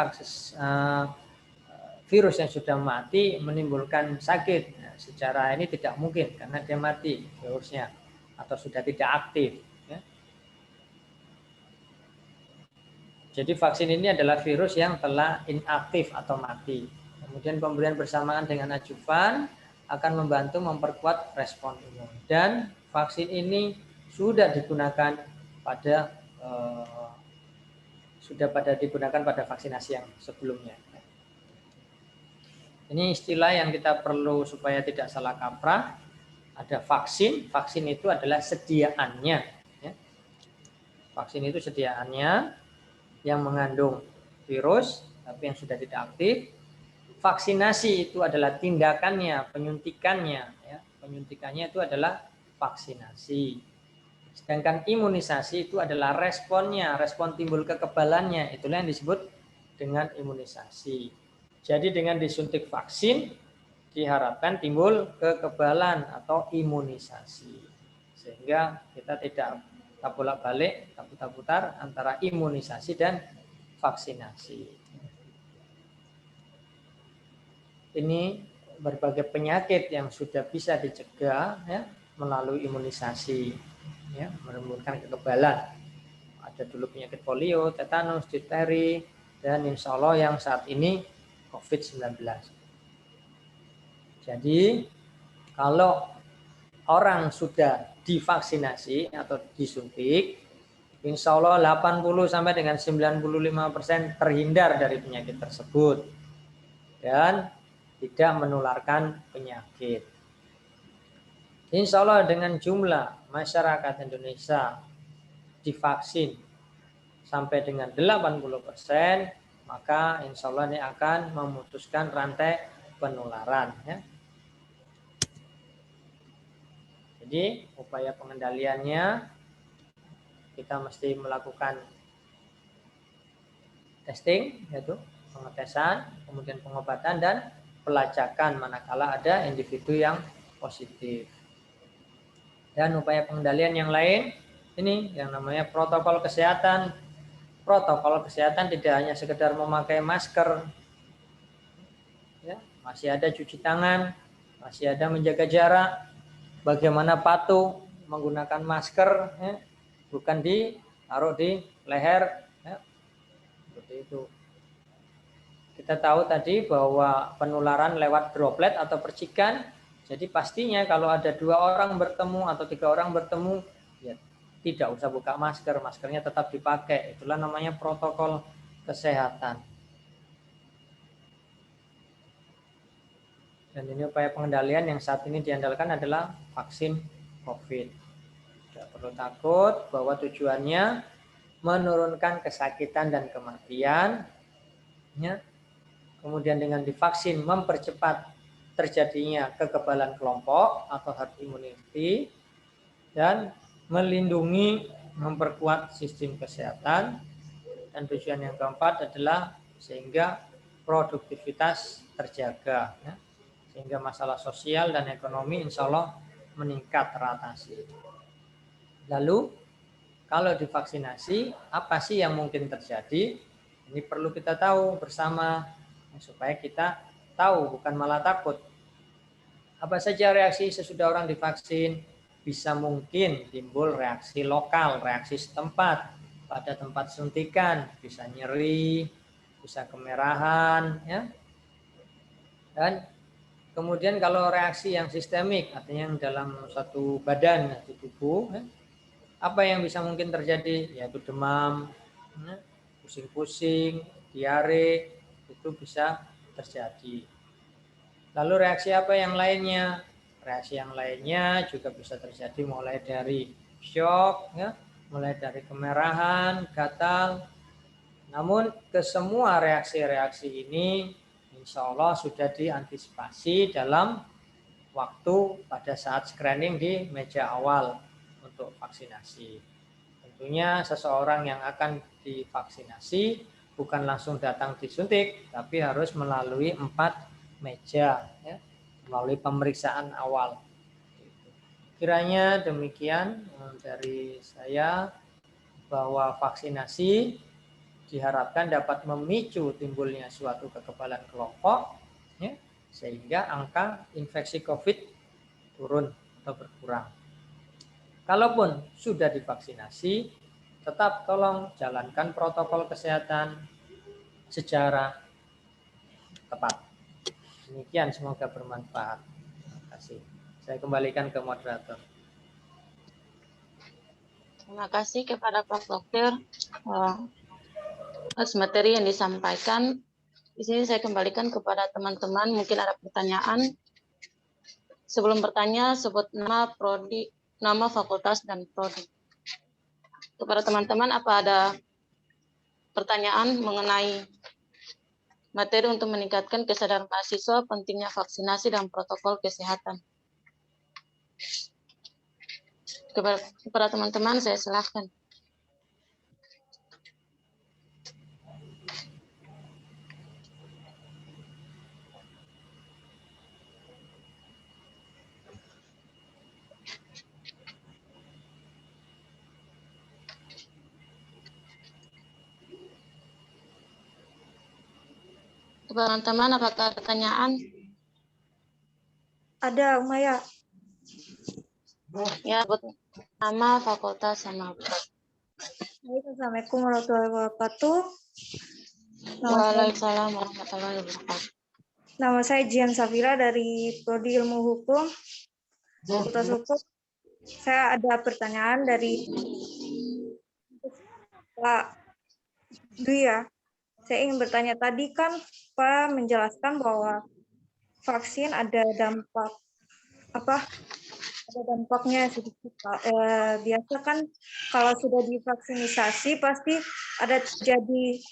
virus yang sudah mati menimbulkan sakit? Nah, secara ini tidak mungkin karena dia mati virusnya atau sudah tidak aktif. Ya. Jadi vaksin ini adalah virus yang telah inaktif atau mati. Kemudian pemberian bersamaan dengan adjuvan akan membantu memperkuat respon imun. Dan vaksin ini sudah digunakan pada digunakan pada vaksinasi yang sebelumnya. Ini istilah yang kita perlu supaya tidak salah kaprah. Ada vaksin, vaksin itu adalah sediaannya. Ya. Vaksin itu sediaannya yang mengandung virus, tapi yang sudah tidak aktif. Vaksinasi itu adalah tindakannya, penyuntikannya. Ya. Penyuntikannya itu adalah vaksinasi. Sedangkan imunisasi itu adalah responnya, respon timbul kekebalannya. Itulah yang disebut dengan imunisasi. Jadi dengan disuntik vaksin, diharapkan timbul kekebalan atau imunisasi. Sehingga kita tidak bolak-balik, putar-putar antara imunisasi dan vaksinasi. Ini berbagai penyakit yang sudah bisa dicegah ya, melalui imunisasi. Ya, menimbulkan kekebalan. Ada dulu penyakit polio, tetanus, difteri, dan insya Allah yang saat ini COVID-19. Jadi kalau orang sudah divaksinasi atau disuntik, insya Allah 80 sampai dengan 95% terhindar dari penyakit tersebut dan tidak menularkan penyakit. Insya Allah dengan jumlah masyarakat Indonesia divaksin sampai dengan 80%, maka insya Allah ini akan memutuskan rantai penularan. Ya. Jadi upaya pengendaliannya kita mesti melakukan testing, yaitu pengetesan, kemudian pengobatan dan pelacakan manakala ada individu yang positif. Dan upaya pengendalian yang lain, ini yang namanya protokol kesehatan. Protokol kesehatan tidak hanya sekedar memakai masker, ya, masih ada cuci tangan, masih ada menjaga jarak, bagaimana patuh menggunakan masker, ya, bukan ditaruh di leher, ya, seperti itu. Kita tahu tadi bahwa penularan lewat droplet atau percikan. Jadi pastinya kalau ada 2 orang bertemu atau 3 orang bertemu, ya tidak usah buka masker, maskernya tetap dipakai. Itulah namanya protokol kesehatan. Dan ini upaya pengendalian yang saat ini diandalkan adalah vaksin COVID. Tidak perlu takut bahwa tujuannya menurunkan kesakitan dan kematian. Ya. Kemudian dengan divaksin mempercepat terjadinya kekebalan kelompok atau herd immunity dan melindungi, memperkuat sistem kesehatan. Dan tujuan yang keempat adalah sehingga produktivitas terjaga, ya. Sehingga masalah sosial dan ekonomi insya Allah meningkat teratasi. Lalu kalau divaksinasi apa sih yang mungkin terjadi? Ini perlu kita tahu bersama supaya kita tahu, bukan malah takut. Apa saja reaksi sesudah orang divaksin? Bisa mungkin timbul reaksi lokal, reaksi setempat pada tempat suntikan, bisa nyeri, bisa kemerahan, ya. Dan kemudian kalau reaksi yang sistemik, artinya yang dalam satu badan, satu tubuh, ya, apa yang bisa mungkin terjadi? Yaitu demam, ya, pusing-pusing, diare, itu bisa terjadi. Lalu reaksi apa yang lainnya? Reaksi yang lainnya juga bisa terjadi mulai dari shock, ya, mulai dari kemerahan, gatal. Namun kesemua reaksi-reaksi ini insya Allah sudah diantisipasi dalam waktu pada saat screening di meja awal untuk vaksinasi. Tentunya seseorang yang akan divaksinasi bukan langsung datang disuntik, tapi harus melalui 4 meja, ya, melalui pemeriksaan awal. Kiranya demikian dari saya, bahwa vaksinasi diharapkan dapat memicu timbulnya suatu kekebalan kelompok, ya, sehingga angka infeksi COVID turun atau berkurang. Kalaupun sudah divaksinasi, tetap tolong jalankan protokol kesehatan secara tepat. Demikian, semoga bermanfaat. Terima kasih. Saya kembalikan ke moderator. Terima kasih kepada Prof. Dokter atas materi yang disampaikan. Di sini saya kembalikan kepada teman-teman, mungkin ada pertanyaan. Sebelum bertanya, sebut nama prodi, nama fakultas dan prodi. Kepada teman-teman, apa ada pertanyaan mengenai materi untuk meningkatkan kesadaran mahasiswa pentingnya vaksinasi dan protokol kesehatan? Kepada teman-teman, saya silakan. Teman-teman, apakah ada pertanyaan? Ada, Umaya. Ya, sebut nama, fakultas, sama prodi. Assalamualaikum warahmatullahi wabarakatuh. Waalaikumsalam warahmatullahi wabarakatuh. Nama saya Jian Safira dari Prodi Ilmu Hukum, Fakultas Hukum. Saya ada pertanyaan dari Pak Dwi ya. Saya ingin bertanya, tadi kan Pak menjelaskan bahwa vaksin ada dampak ada dampaknya sedikit Pak. Biasa kan kalau sudah divaksinisasi pasti ada terjadi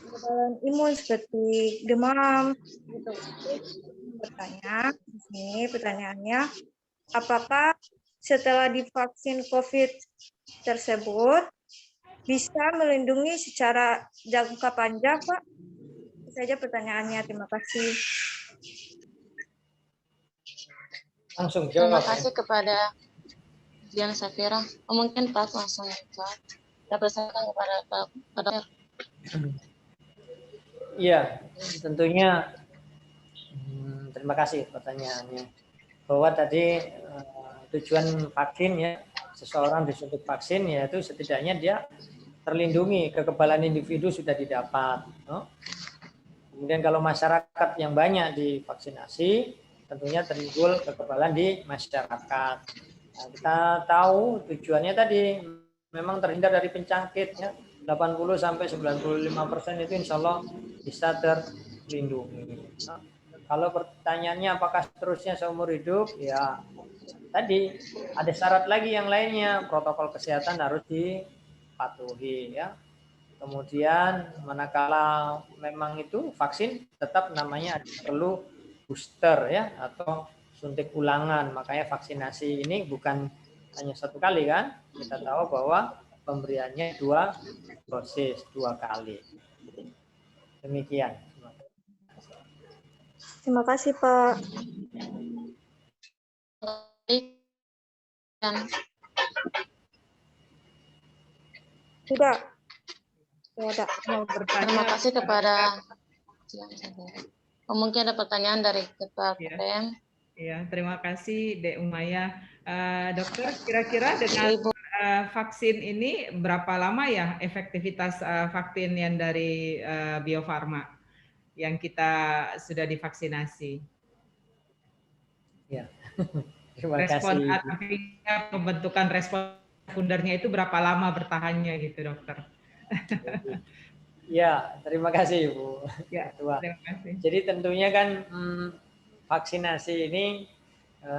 kekebalan imun seperti demam gitu. Bertanya di sini pertanyaannya, apakah setelah divaksin COVID tersebut bisa melindungi secara jangka panjang, Pak? Itu saja pertanyaannya. Terima kasih. Langsung Terima jawab. kasih kepada Dian Safira. Mungkin Pak langsung jawab. Kita persilakan kepada Pak Dokter. Iya, tentunya terima kasih pertanyaannya. Bahwa tadi tujuan vaksin ya, seseorang disuntik vaksin yaitu setidaknya dia terlindungi, kekebalan individu sudah didapat. Kemudian kalau masyarakat yang banyak divaksinasi, tentunya timbul kekebalan di masyarakat. Nah, kita tahu tujuannya tadi memang terhindar dari penyakit ya. 80-95% itu insya Allah bisa terlindungi. Nah, kalau pertanyaannya apakah seterusnya seumur hidup, ya tadi ada syarat lagi yang lainnya, protokol kesehatan harus dipatuhi ya. Kemudian manakala memang itu vaksin tetap namanya perlu booster ya atau suntik ulangan. Makanya vaksinasi ini bukan hanya satu kali kan. Kita tahu bahwa pemberiannya 2 dosis 2 kali. Demikian. Terima kasih, Pak. Sudah. Ada. Terima kasih kepada mungkin ada pertanyaan dari Ketua PM. Ya, terima kasih Dek Umaya. Dokter, kira-kira dengan vaksin ini berapa lama ya efektivitas vaksin yang dari Bio Farma yang kita sudah divaksinasi? Ya, terima respon kasih. artinya pembentukan respon sekundernya itu berapa lama bertahannya gitu, Dokter? Ya, terima kasih Bu. Ya, Ketua. terima kasih. Jadi tentunya kan vaksinasi ini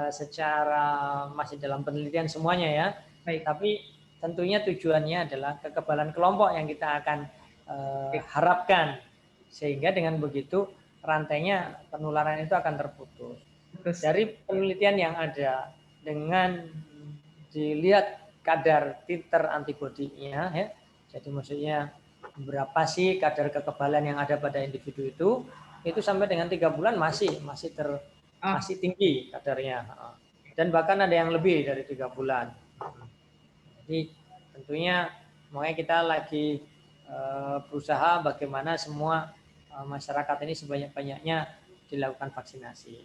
secara masih dalam penelitian semuanya ya. Baik. Tapi tentunya tujuannya adalah kekebalan kelompok yang kita akan harapkan. Sehingga dengan begitu rantainya penularan itu akan terputus. Dari penelitian yang ada dengan dilihat kadar titer antibodinya ya. Jadi maksudnya berapa sih kadar kekebalan yang ada pada individu itu sampai dengan 3 bulan masih tinggi kadarnya. Dan bahkan ada yang lebih dari 3 bulan. Jadi tentunya makanya kita lagi berusaha bagaimana semua masyarakat ini sebanyak-banyaknya dilakukan vaksinasi.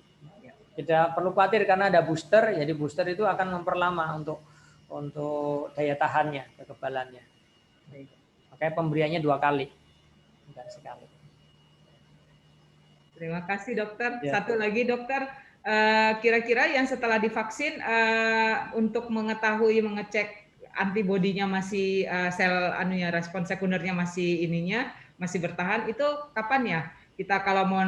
Tidak perlu khawatir karena ada booster, jadi booster itu akan memperlama untuk daya tahannya, kekebalannya. Makanya pemberiannya 2 kali, bukan sekali. Terima kasih Dokter. Ya. Satu lagi Dokter, kira-kira yang setelah divaksin untuk mengetahui mengecek antibodinya masih sel respon sekundernya masih masih bertahan, itu kapan ya kita kalau mau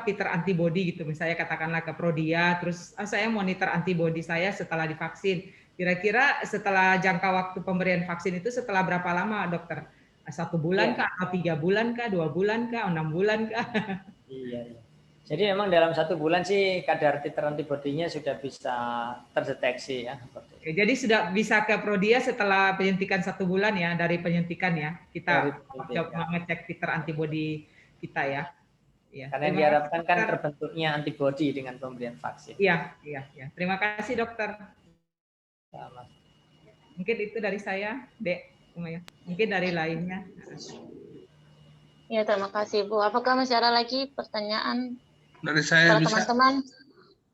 titer antibody gitu, misalnya katakanlah ke Prodia, terus saya monitor antibody saya setelah divaksin. Kira-kira setelah jangka waktu pemberian vaksin itu setelah berapa lama, dokter? 1 bulan kah, atau 3 bulan kah, 2 bulan kah, 6 bulan kah? Iya. Jadi memang dalam 1 bulan sih kadar titer antibodinya sudah bisa terdeteksi ya. Jadi sudah bisa ke Prodia setelah penyuntikan 1 bulan ya, dari penyuntikan ya. Kita mengecek titer antibody kita ya. Ya. Karena yang diharapkan kan terbentuknya antibody dengan pemberian vaksin. Iya. Terima kasih dokter. Sama. Mungkin itu dari saya, Dek. Mungkin dari lainnya. Ya, terima kasih Bu. Apakah masih ada lagi pertanyaan Dari saya para bisa. teman-teman?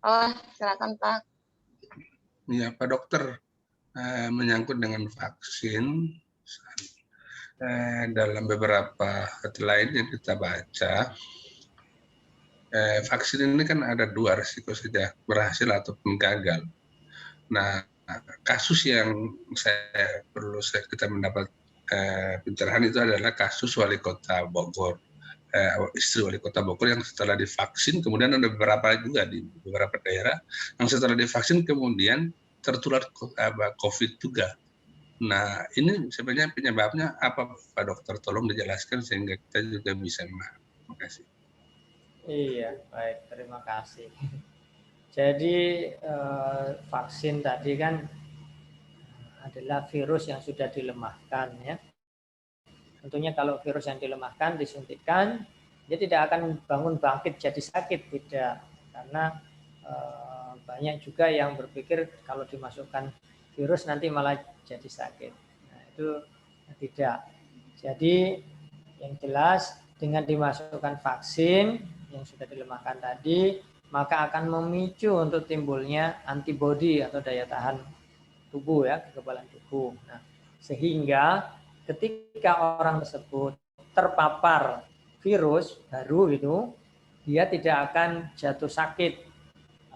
Oh, silakan Pak. Ya, Pak Dokter, menyangkut dengan vaksin, dalam beberapa headline yang kita baca, vaksin ini kan ada 2 risiko saja, berhasil ataupun gagal. Nah, kasus yang kita mendapat pencerahan itu adalah kasus wali kota Bogor, istri wali kota Bogor yang setelah divaksin, kemudian ada beberapa juga di beberapa daerah yang setelah divaksin kemudian tertular COVID juga. Nah, ini sebenarnya penyebabnya apa, Pak Dokter? Tolong dijelaskan sehingga kita juga bisa memahami. Terima kasih. Iya, baik. Terima kasih. Jadi vaksin tadi kan adalah virus yang sudah dilemahkan ya. Tentunya kalau virus yang dilemahkan disuntikkan, dia tidak akan bangun bangkit jadi sakit, tidak. Karena banyak juga yang berpikir kalau dimasukkan virus nanti malah jadi sakit. Nah, itu tidak. Jadi yang jelas dengan dimasukkan vaksin yang sudah dilemahkan tadi, maka akan memicu untuk timbulnya antibodi atau daya tahan tubuh ya, kekebalan tubuh. Nah, sehingga ketika orang tersebut terpapar virus baru itu, dia tidak akan jatuh sakit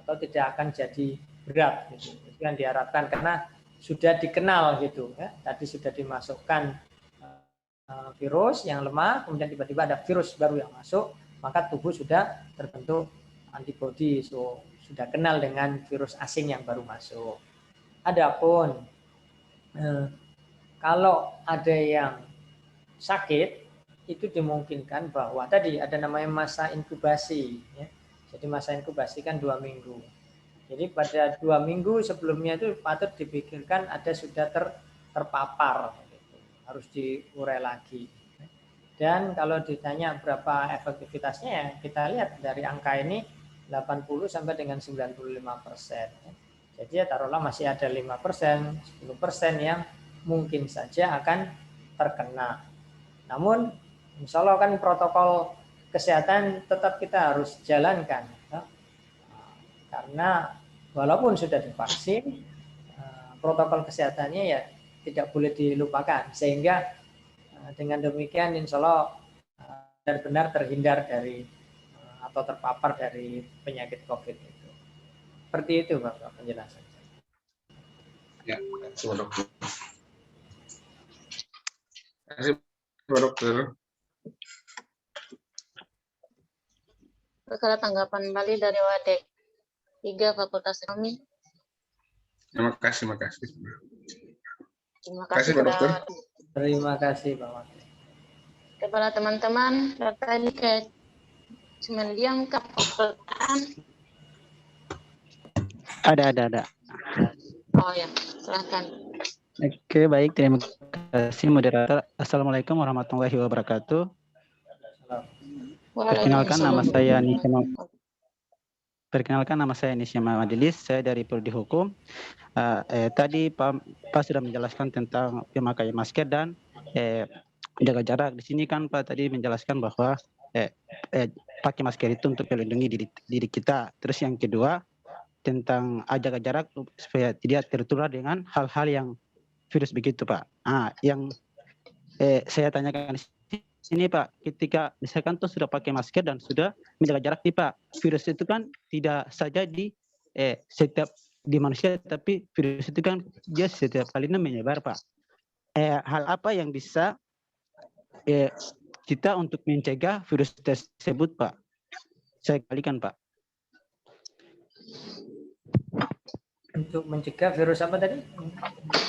atau tidak akan jadi berat gitu. Itu yang diharapkan karena sudah dikenal gitu ya. Tadi sudah dimasukkan virus yang lemah, kemudian tiba-tiba ada virus baru yang masuk, maka tubuh sudah terbentuk antibodi, sudah kenal dengan virus asing yang baru masuk. Adapun kalau ada yang sakit, itu dimungkinkan bahwa tadi ada namanya masa inkubasi. Ya. Jadi masa inkubasi kan 2 minggu. Jadi pada 2 minggu sebelumnya itu patut dipikirkan ada sudah terpapar, gitu. Harus diurai lagi. Dan kalau ditanya berapa efektivitasnya, ya kita lihat dari angka ini 80 sampai dengan 95%. Jadi ya taruhlah masih ada 5%, 10% yang mungkin saja akan terkena. Namun insya Allah kan protokol kesehatan tetap kita harus jalankan. Ya. Karena walaupun sudah divaksin, protokol kesehatannya ya tidak boleh dilupakan. Sehingga dengan demikian insya Allah benar-benar terhindar dari atau terpapar dari penyakit COVID itu. Seperti itu Bapak penjelasan. Ya, terima kasih Pak Dokter. Kalau tanggapan kembali dari Wadek 3 Fakultas Ekonomi. Terima kasih. Terima kasih Pak Dokter. Terima kasih Bapak. Kepada teman-teman, tadi ke Semendiang ke pertanyaan. Ada. Oh ya, silakan. Oke, baik. Terima kasih moderator. Assalamualaikum warahmatullahi wabarakatuh. Perkenalkan nama saya Nisya Majelis. Saya dari Prodi Hukum. Tadi Pak sudah menjelaskan tentang pemakaian masker dan jaga jarak. Di sini kan Pak tadi menjelaskan bahwa pakai masker itu untuk melindungi diri kita. Terus yang kedua tentang jaga jarak supaya tidak tertular dengan hal-hal yang virus begitu Pak. Yang saya tanyakan di sini Pak, ketika misalkan tuh sudah pakai masker dan sudah menjaga jarak nih Pak, virus itu kan tidak saja di setiap di manusia, tapi virus itu kan dia setiap kalinya menyebar Pak. Hal apa yang bisa kita untuk mencegah virus tersebut, Pak? Saya kalikan, Pak. Untuk mencegah virus apa tadi?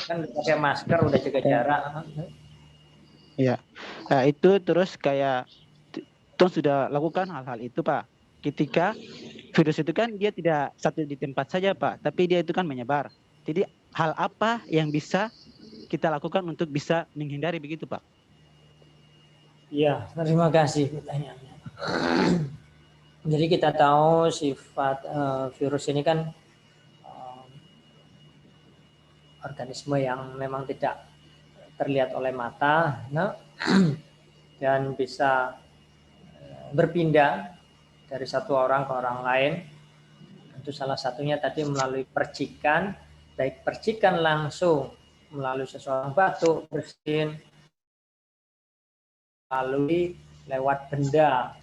Kan pakai masker, udah jaga jarak. Ya, nah, itu terus kayak Tong sudah lakukan hal-hal itu, Pak. Ketika virus itu kan dia tidak satu di tempat saja, Pak, tapi dia itu kan menyebar. Jadi hal apa yang bisa kita lakukan untuk bisa menghindari begitu, Pak? Iya, terima kasih pertanyaannya. Jadi kita tahu sifat virus ini kan organisme yang memang tidak terlihat oleh mata, nah, dan bisa berpindah dari satu orang ke orang lain. Itu salah satunya tadi melalui percikan, baik percikan langsung melalui seseorang batuk, bersin, melalui lewat benda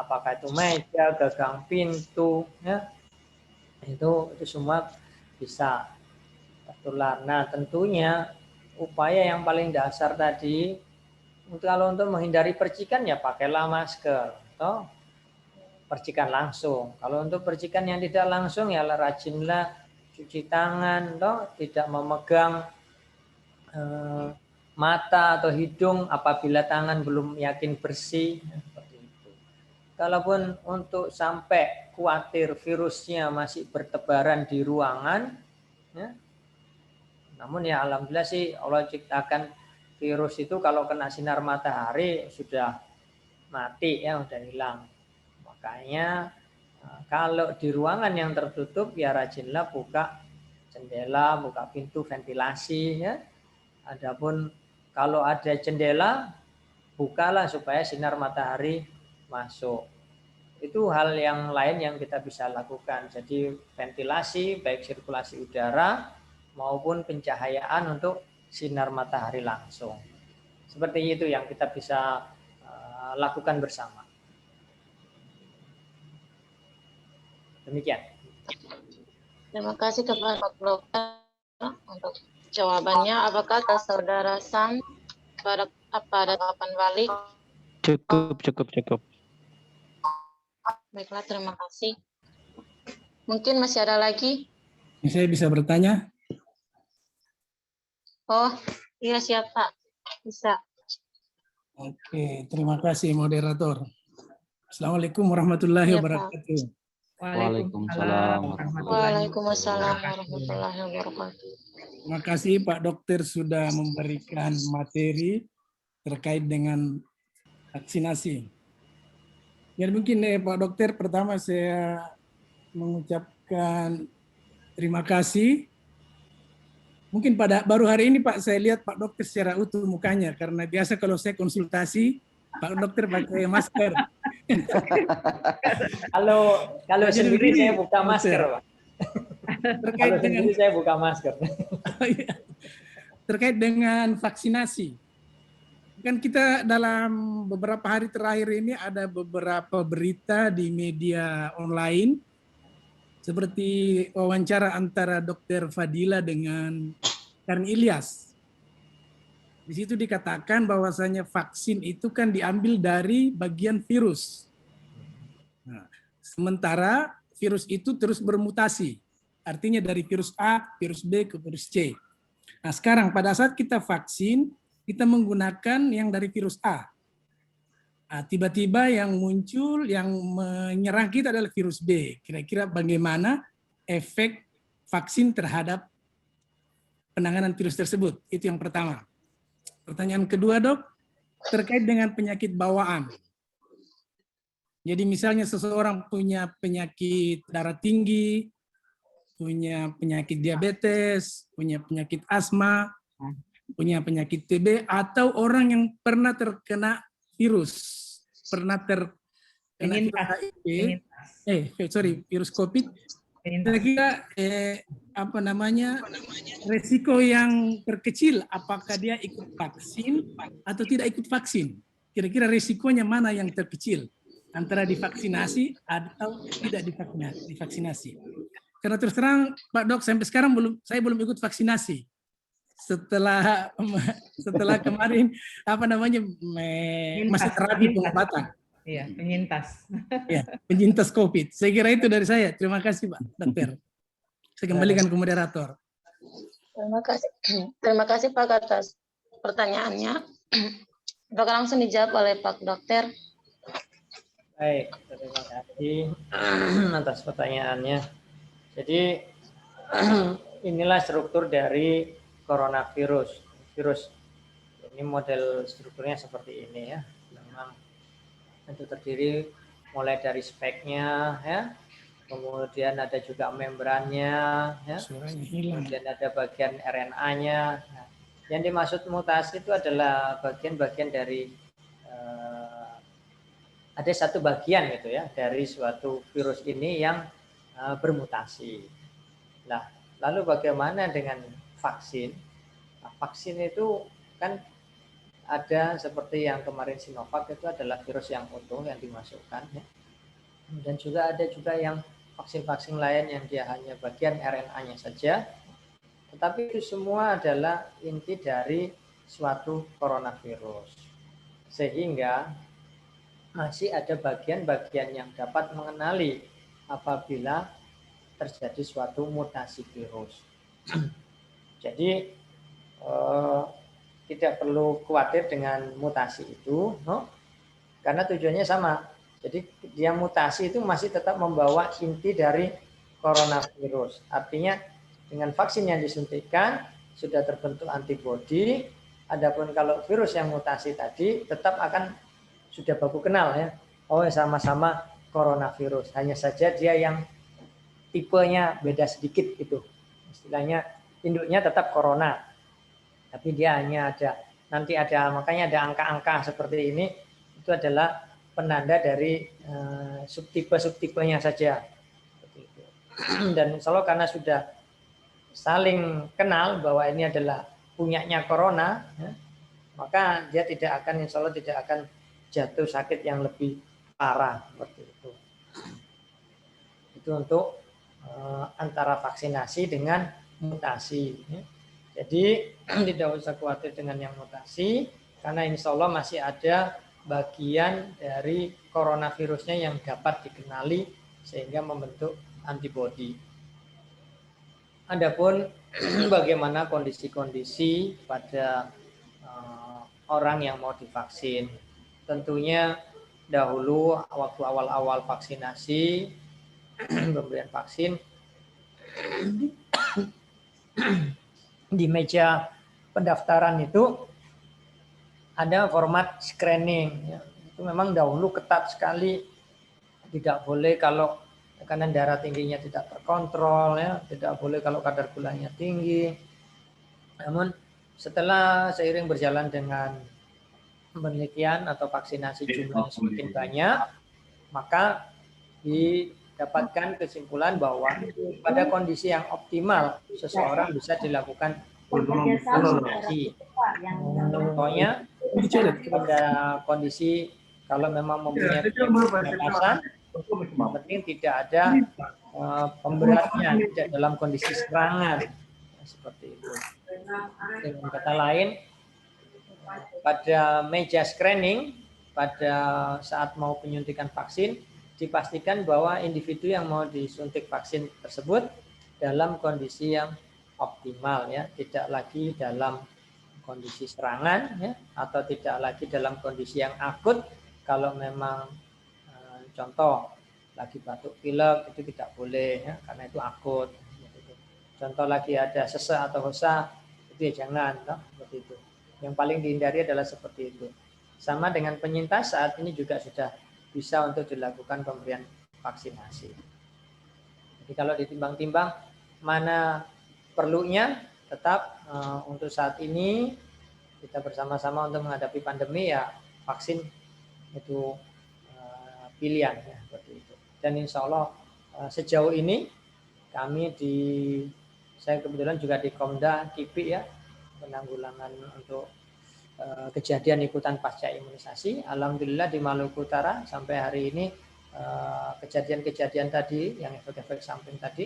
apakah itu meja, gagang pintu, ya, itu semua bisa tertular. Nah, tentunya upaya yang paling dasar tadi, kalau untuk menghindari percikan ya pakailah masker, toh percikan langsung. Kalau untuk percikan yang tidak langsung ya rajinlah cuci tangan, toh tidak memegang mata atau hidung apabila tangan belum yakin bersih. Seperti itu. Kalaupun untuk sampai khawatir virusnya masih bertebaran di ruangan, ya, namun ya alhamdulillah sih Allah ciptakan virus itu kalau kena sinar matahari sudah mati, ya, sudah hilang. Makanya kalau di ruangan yang tertutup ya rajinlah buka jendela, buka pintu ventilasi, ya. Adapun kalau ada jendela, bukalah supaya sinar matahari masuk. Itu hal yang lain yang kita bisa lakukan. Jadi ventilasi baik sirkulasi udara maupun pencahayaan untuk sinar matahari langsung. Seperti itu yang kita bisa lakukan bersama. Demikian. Terima kasih kepada Pak Dokter untuk jawabannya. Apakah Saudara Sam pada tahapan balik? Cukup. Baiklah, terima kasih. Mungkin masih ada lagi? Saya bisa bertanya? Oh, iya siap Pak. Bisa. Oke, terima kasih moderator. Assalamualaikum warahmatullahi Iya, Pak. wabarakatuh. Waalaikumsalam. Waalaikumsalam warahmatullahi wabarakatuh. Terima kasih Pak Dokter sudah memberikan materi terkait dengan vaksinasi. Ya mungkin Pak Dokter, pertama saya mengucapkan terima kasih. Mungkin baru hari ini Pak saya lihat Pak Dokter secara utuh mukanya, karena biasa kalau saya konsultasi Pak Dokter pakai masker. Kalau sendiri saya buka masker, Pak. Terkait dengan saya buka masker. Terkait dengan vaksinasi. Kan kita dalam beberapa hari terakhir ini ada beberapa berita di media online seperti wawancara antara Dr. Fadila dengan Karen Ilyas. Di situ dikatakan bahwasanya vaksin itu kan diambil dari bagian virus. Nah, sementara virus itu terus bermutasi. Artinya dari virus A, virus B ke virus C. Nah, sekarang pada saat kita vaksin, kita menggunakan yang dari virus A. Nah, tiba-tiba yang muncul, yang menyerang kita adalah virus B. Kira-kira bagaimana efek vaksin terhadap penanganan virus tersebut? Itu yang pertama. Pertanyaan kedua, Dok, terkait dengan penyakit bawaan. Jadi misalnya seseorang punya penyakit darah tinggi, punya penyakit diabetes, punya penyakit asma, punya penyakit TB, atau orang yang pernah terkena virus, pernah terkena virus COVID, kira-kira resiko yang terkecil, apakah dia ikut vaksin atau tidak ikut vaksin? Kira-kira resikonya mana yang terkecil antara divaksinasi atau tidak divaksinasi? Karena terus terang Pak Dok, sampai sekarang saya belum ikut vaksinasi. setelah kemarin masa terapi pengobatan. Iya, penyintas. Ya, penyintas COVID. Saya kira itu dari saya. Terima kasih Pak Dokter. Saya kembalikan ke moderator. Terima kasih Pak atas pertanyaannya. Bakal langsung dijawab oleh Pak Dokter. Baik, terima kasih atas pertanyaannya. Jadi inilah struktur dari coronavirus. Ini model strukturnya seperti ini ya. Memang itu terdiri mulai dari speknya ya. Kemudian ada juga membrannya ya. Kemudian ada bagian RNA-nya. Nah, yang dimaksud mutasi itu adalah bagian-bagian dari ada satu bagian gitu ya dari suatu virus ini yang bermutasi. Nah, lalu bagaimana dengan vaksin? Nah, vaksin itu kan ada seperti yang kemarin Sinovac itu adalah virus yang utuh yang dimasukkan ya. Dan juga ada juga yang vaksin-vaksin lain yang dia hanya bagian RNA-nya saja. Tetapi itu semua adalah inti dari suatu coronavirus. Sehingga masih ada bagian-bagian yang dapat mengenali apabila terjadi suatu mutasi virus. Jadi tidak perlu khawatir dengan mutasi itu, no? Karena tujuannya sama. Jadi dia mutasi itu masih tetap membawa inti dari coronavirus. Artinya dengan vaksin yang disuntikan sudah terbentuk antibodi. Adapun kalau virus yang mutasi tadi tetap akan sudah baku kenal ya. Oh sama-sama coronavirus. Hanya saja dia yang tipenya beda sedikit gitu. Istilahnya induknya tetap corona. Tapi dia hanya makanya ada angka-angka seperti ini, itu adalah penanda dari subtipe-subtipenya saja. Dan insya Allah karena sudah saling kenal bahwa ini adalah punyanya corona, ya, maka dia tidak akan, insya Allah tidak akan jatuh sakit yang lebih parah seperti itu. Itu untuk antara vaksinasi dengan mutasi. Ya. Jadi tidak usah khawatir dengan yang mutasi, karena insya Allah masih ada bagian dari coronavirusnya yang dapat dikenali sehingga membentuk antibodi. Adapun bagaimana kondisi-kondisi pada orang yang mau divaksin, tentunya dahulu waktu awal-awal vaksinasi, pemberian vaksin, di meja pendaftaran itu ada format screening. Ya. Itu memang dahulu ketat sekali, tidak boleh kalau tekanan darah tingginya tidak terkontrol, ya, tidak boleh kalau kadar gulanya tinggi. Namun setelah seiring berjalan dengan penelitian atau vaksinasi jumlahnya semakin banyak, maka didapatkan kesimpulan bahwa pada kondisi yang optimal seseorang bisa dilakukan vaksinasi. Contohnya pada kondisi kalau memang mempunyai keterbatasan, yang penting tidak ada pemberatnya, tidak dalam kondisi serangan seperti itu. Dengan kata lain, pada meja screening pada saat mau penyuntikan vaksin, dipastikan bahwa individu yang mau disuntik vaksin tersebut dalam kondisi yang optimal, ya, tidak lagi dalam kondisi serangan, ya, atau tidak lagi dalam kondisi yang akut. Kalau memang contoh lagi batuk pilek itu tidak boleh, ya, karena itu akut. Contoh lagi ada sesak atau hosa itu ya jangan, seperti itu. Yang paling dihindari adalah seperti itu. Sama dengan penyintas saat ini juga sudah bisa untuk dilakukan pemberian vaksinasi. Jadi kalau ditimbang-timbang mana perlunya, tetap untuk saat ini kita bersama-sama untuk menghadapi pandemi, ya vaksin itu pilihan, ya, seperti itu. Dan insya Allah sejauh ini kami saya kebetulan juga di Komda KIPI, ya, penanggulangan untuk kejadian ikutan pasca imunisasi. Alhamdulillah di Maluku Utara sampai hari ini kejadian-kejadian tadi yang efek-efek samping tadi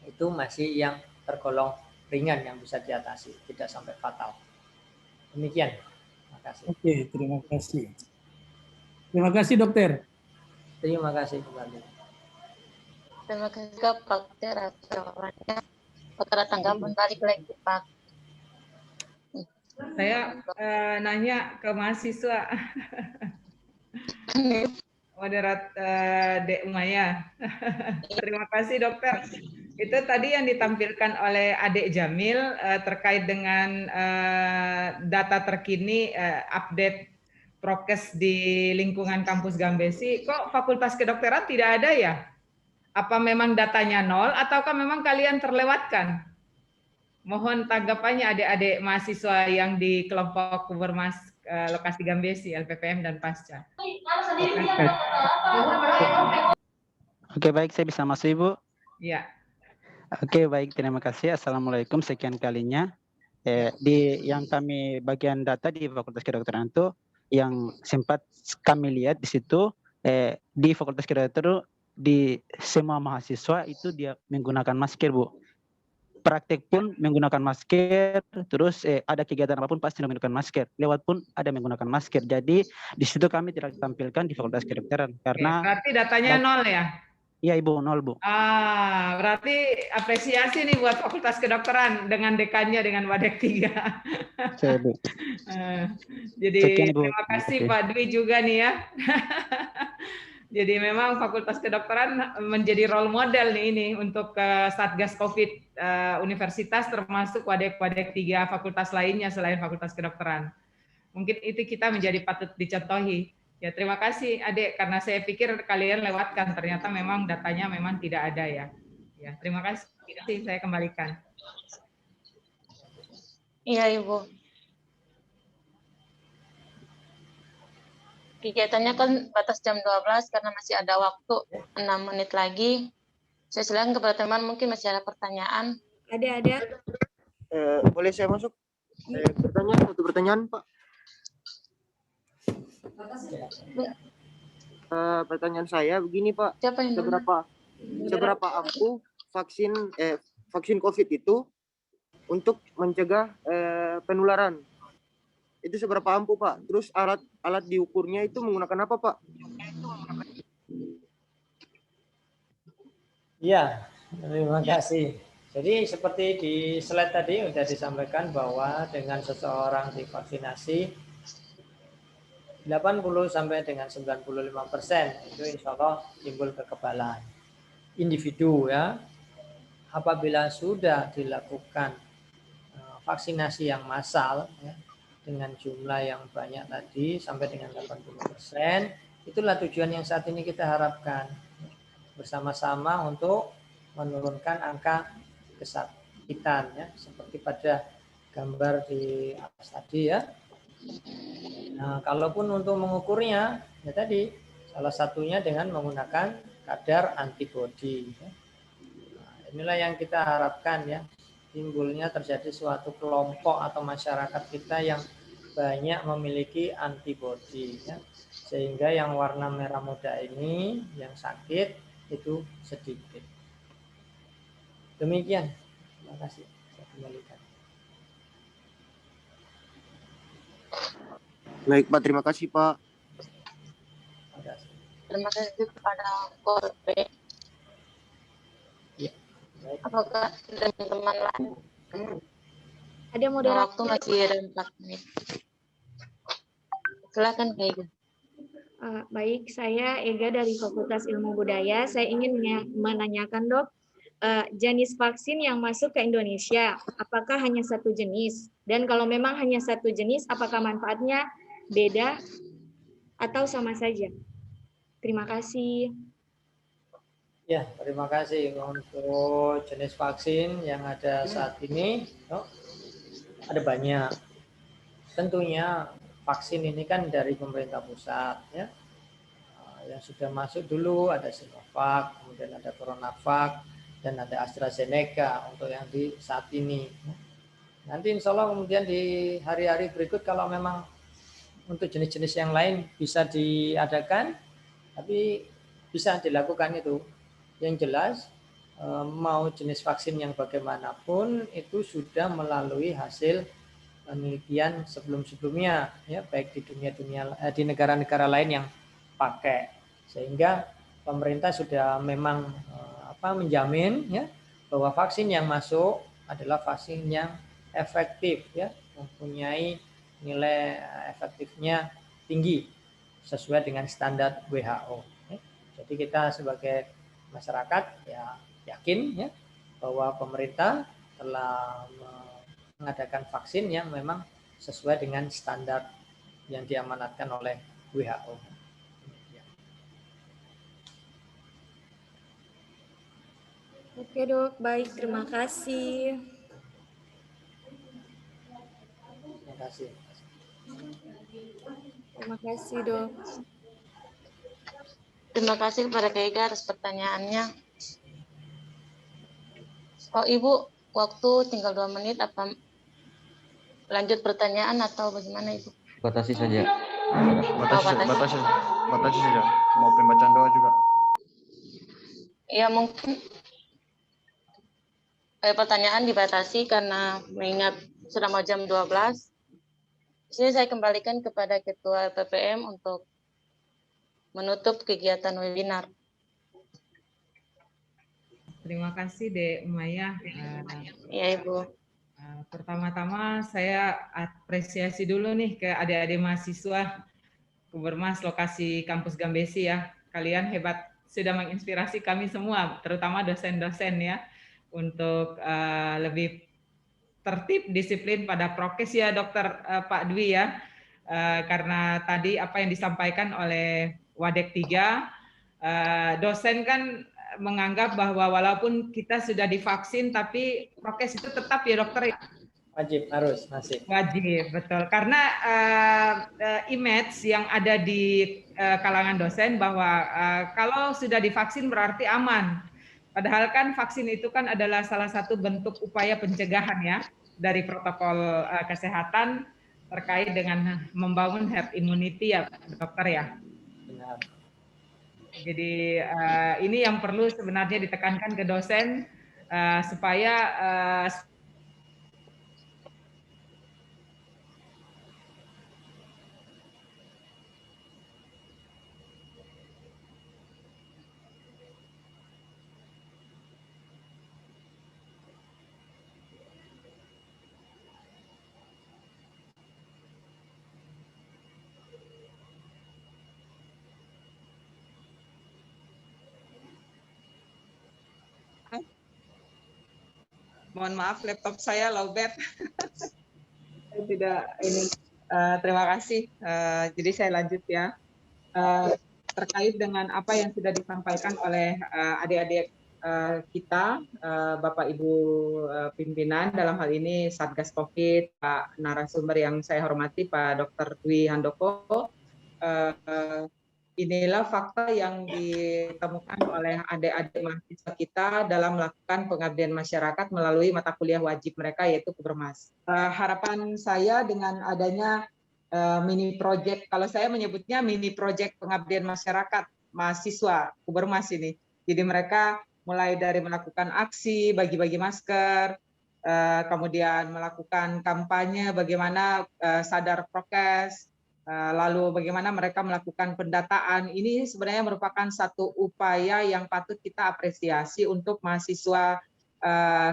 itu masih yang tergolong ringan yang bisa diatasi, tidak sampai fatal. Demikian. Terima kasih. Oke, terima kasih. Terima kasih dokter. Terima kasih kembali. Terima kasih juga Pak Dokter atas jawabannya. Dokter tanggapan balik lagi Pak. Saya nanya ke mahasiswa. Moderat Dek Maya. Terima kasih dokter. Itu tadi yang ditampilkan oleh Adik Jamil terkait dengan data terkini update prokes di lingkungan kampus Gambesi. Kok Fakultas Kedokteran tidak ada ya? Apa memang datanya nol ataukah memang kalian terlewatkan? Mohon tanggapannya adik-adik mahasiswa yang di kelompok Kubermas lokasi Gambesi, LPPM dan Pasca. Oke, baik, saya bisa masuk Ibu. Ya. Oke, baik, terima kasih. Assalamualaikum sekian kalinya. Di yang kami bagian data di Fakultas Kedokteran itu yang sempat kami lihat di situ di Fakultas Kedokteran di semua mahasiswa itu dia menggunakan masker, Bu. Praktek pun menggunakan masker, terus ada kegiatan apapun pasti menggunakan masker. Lewat pun ada menggunakan masker. Jadi di situ kami tidak ditampilkan di Fakultas Kedokteran karena berarti datanya nol ya? Iya Ibu, nol Bu. Berarti apresiasi nih buat Fakultas Kedokteran dengan dekannya dengan Wadek 3. Saya Bu. Jadi sekian, Ibu. terima kasih Pak Dwi juga nih ya. Jadi memang Fakultas Kedokteran menjadi role model nih ini untuk Satgas COVID Universitas termasuk Wadek 3 fakultas lainnya selain Fakultas Kedokteran. Mungkin itu kita menjadi patut dicontohi. Ya terima kasih Adik karena saya pikir kalian lewatkan ternyata memang datanya memang tidak ada ya. Ya terima kasih saya kembalikan. Iya Ibu. Kegiatannya kan batas jam 12 karena masih ada waktu 6 menit lagi. Saya silakan kepada teman mungkin masih ada pertanyaan. Ada. Boleh saya masuk? Satu pertanyaan Pak. Pertanyaan saya begini Pak. Seberapa ampuh vaksin COVID itu untuk mencegah penularan? Itu seberapa ampuh Pak? Terus alat diukurnya itu menggunakan apa Pak? Iya, terima kasih. Jadi seperti di slide tadi sudah disampaikan bahwa dengan seseorang divaksinasi 80 sampai dengan 95% itu insya Allah timbul kekebalan individu ya. Apabila sudah dilakukan vaksinasi yang massal ya, dengan jumlah yang banyak tadi sampai dengan 80%, itulah tujuan yang saat ini kita harapkan bersama-sama untuk menurunkan angka kesakitan ya, seperti pada gambar di atas tadi ya. Nah, kalaupun untuk mengukurnya ya tadi salah satunya dengan menggunakan kadar antibodi. Nah, inilah yang kita harapkan ya, timbulnya terjadi suatu kelompok atau masyarakat kita yang banyak memiliki antibodi ya, sehingga yang warna merah muda ini yang sakit itu sedikit. Demikian. Terima kasih. Saya kembalikan. Baik Pak, terima kasih Pak. Terima kasih kepada Korbe. Ya. Apakah teman-teman lain? Ada moderator. Waktu masih ada 4 menit. Silakan Kak Ega. Baik, saya Ega dari Fakultas Ilmu Budaya. Saya ingin menanyakan Dok, jenis vaksin yang masuk ke Indonesia, apakah hanya satu jenis? Dan kalau memang hanya satu jenis, apakah manfaatnya beda atau sama saja? Terima kasih. Ya, terima kasih untuk jenis vaksin yang ada saat ini. Ada banyak. Tentunya vaksin ini kan dari pemerintah pusat ya. Yang sudah masuk dulu ada Sinovac, kemudian ada CoronaVac, dan ada AstraZeneca untuk yang di saat ini. Nanti insya Allah kemudian di hari-hari berikut kalau memang untuk jenis-jenis yang lain bisa diadakan, tapi bisa dilakukan itu. Yang jelas mau jenis vaksin yang bagaimanapun itu sudah melalui hasil penelitian sebelum-sebelumnya, ya, baik di di negara-negara lain yang pakai, sehingga pemerintah sudah memang menjamin, ya, bahwa vaksin yang masuk adalah vaksin yang efektif, ya, mempunyai nilai efektifnya tinggi sesuai dengan standar WHO. Ya. Jadi kita sebagai masyarakat ya yakin, ya, bahwa pemerintah telah mengadakan vaksin yang memang sesuai dengan standar yang diamanatkan oleh WHO. Oke dok, baik, terima kasih. Terima kasih. Terima kasih dok. Terima kasih kepada Kak Ega atas pertanyaannya. Oh Ibu, waktu tinggal 2 menit, apa lanjut pertanyaan atau bagaimana Ibu? Batasi saja. Batasi saja. Mau pembacaan doa juga. Ya mungkin pertanyaan dibatasi karena mengingat sudah mau jam 12. Sini saya kembalikan kepada Ketua PPM untuk menutup kegiatan webinar. Terima kasih Dek Umayyah. Ya Ibu. Pertama-tama saya apresiasi dulu nih ke adik-adik mahasiswa Kubermas lokasi kampus Gambesi ya. Kalian hebat, sudah menginspirasi kami semua, terutama dosen-dosen ya, untuk lebih tertib, disiplin pada prokes ya Dokter Pak Dwi ya. Karena tadi apa yang disampaikan oleh Wadek 3, dosen kan menganggap bahwa walaupun kita sudah divaksin tapi prokes itu tetap ya dokter. Wajib, harus, masih. Wajib, betul. Karena image yang ada di kalangan dosen bahwa kalau sudah divaksin berarti aman. Padahal kan vaksin itu kan adalah salah satu bentuk upaya pencegahan ya dari protokol kesehatan terkait dengan membangun herd immunity ya dokter ya. Benar. Jadi ini yang perlu sebenarnya ditekankan ke dosen supaya mohon maaf laptop saya lowbat. Tidak ini terima kasih. Jadi saya lanjut ya. Terkait dengan apa yang sudah disampaikan oleh adik-adik kita, Bapak Ibu pimpinan dalam hal ini Satgas Covid, Pak narasumber yang saya hormati Pak Dr. Dwi Handoko. Inilah fakta yang ditemukan oleh adik-adik mahasiswa kita dalam melakukan pengabdian masyarakat melalui mata kuliah wajib mereka yaitu Kubermas. Harapan saya dengan adanya mini project, kalau saya menyebutnya mini project pengabdian masyarakat mahasiswa Kubermas ini. Jadi mereka mulai dari melakukan aksi bagi-bagi masker, kemudian melakukan kampanye bagaimana sadar prokes, lalu bagaimana mereka melakukan pendataan. Ini sebenarnya merupakan satu upaya yang patut kita apresiasi untuk mahasiswa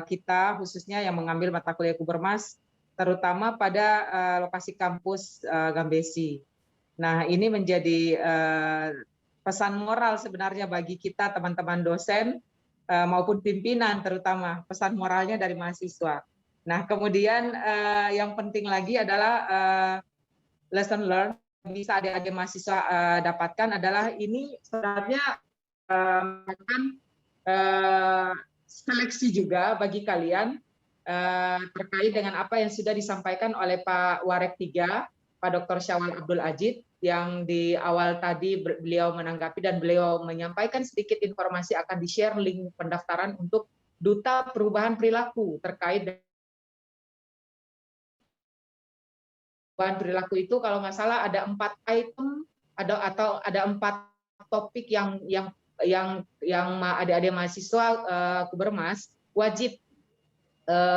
kita khususnya yang mengambil mata kuliah Kubermas, terutama pada lokasi kampus Gambesi. Nah, ini menjadi pesan moral sebenarnya bagi kita teman-teman dosen maupun pimpinan, terutama pesan moralnya dari mahasiswa. Nah, kemudian yang penting lagi adalah lesson learned bisa adik-adik mahasiswa dapatkan adalah ini sebenarnya akan seleksi juga bagi kalian terkait dengan apa yang sudah disampaikan oleh Pak Warek 3, Pak Dr. Syawal Abdul Ajid, yang di awal tadi beliau menanggapi dan beliau menyampaikan sedikit informasi akan di-share link pendaftaran untuk Duta Perubahan Perilaku terkait perubahan perilaku itu kalau nggak salah ada 4 item atau ada 4 topik yang adik-adik mahasiswa Kubermas wajib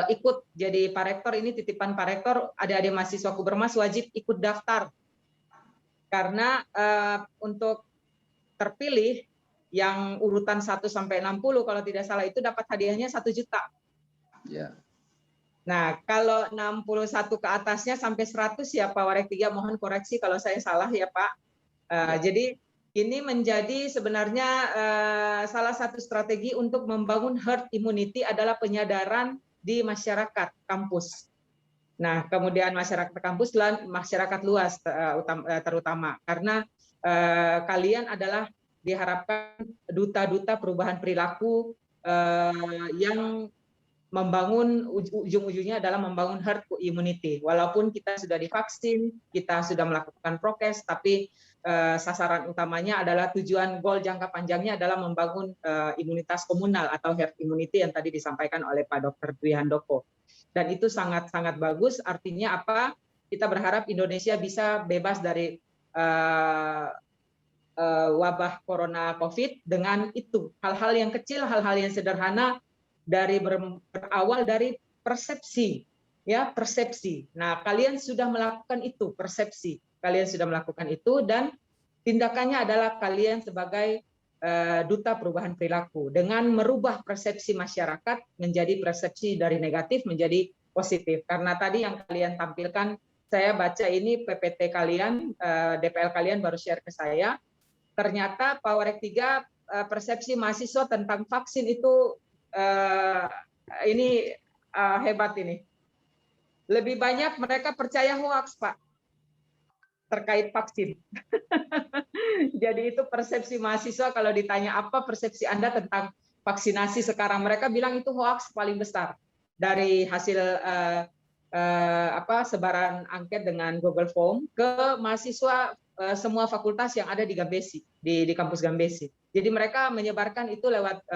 ikut jadi Pak Rektor. Ini titipan Pak Rektor, adik-adik mahasiswa Kubermas wajib ikut daftar karena untuk terpilih yang urutan 1 sampai 60 kalau tidak salah itu dapat hadiahnya 1 juta. Ya. Nah, kalau 61 ke atasnya sampai 100 ya Pak Warek 3, mohon koreksi kalau saya salah ya Pak. Jadi ini menjadi sebenarnya salah satu strategi untuk membangun herd immunity adalah penyadaran di masyarakat kampus. Nah, kemudian masyarakat kampus dan masyarakat luas terutama karena kalian adalah diharapkan duta-duta perubahan perilaku yang membangun ujung-ujungnya adalah membangun herd immunity. Walaupun kita sudah divaksin, kita sudah melakukan prokes, tapi sasaran utamanya adalah tujuan goal jangka panjangnya adalah membangun imunitas komunal atau herd immunity yang tadi disampaikan oleh Pak Dr. Dwi Handoko. Dan itu sangat-sangat bagus. Artinya apa? Kita berharap Indonesia bisa bebas dari wabah corona COVID dengan itu. Hal-hal yang kecil, hal-hal yang sederhana berawal dari persepsi, ya persepsi. Nah, kalian sudah melakukan itu persepsi, kalian sudah melakukan itu dan tindakannya adalah kalian sebagai duta perubahan perilaku dengan merubah persepsi masyarakat menjadi persepsi dari negatif menjadi positif. Karena tadi yang kalian tampilkan, saya baca ini PPT kalian, DPL kalian baru share ke saya. Ternyata Pak Warek 3 persepsi mahasiswa tentang vaksin itu ini hebat ini. Lebih banyak mereka percaya hoax, Pak, terkait vaksin. Jadi itu persepsi mahasiswa kalau ditanya apa persepsi Anda tentang vaksinasi sekarang, mereka bilang itu hoax paling besar dari hasil sebaran angket dengan Google Form ke mahasiswa semua fakultas yang ada di Gambesi, di kampus Gambesi. Jadi mereka menyebarkan itu lewat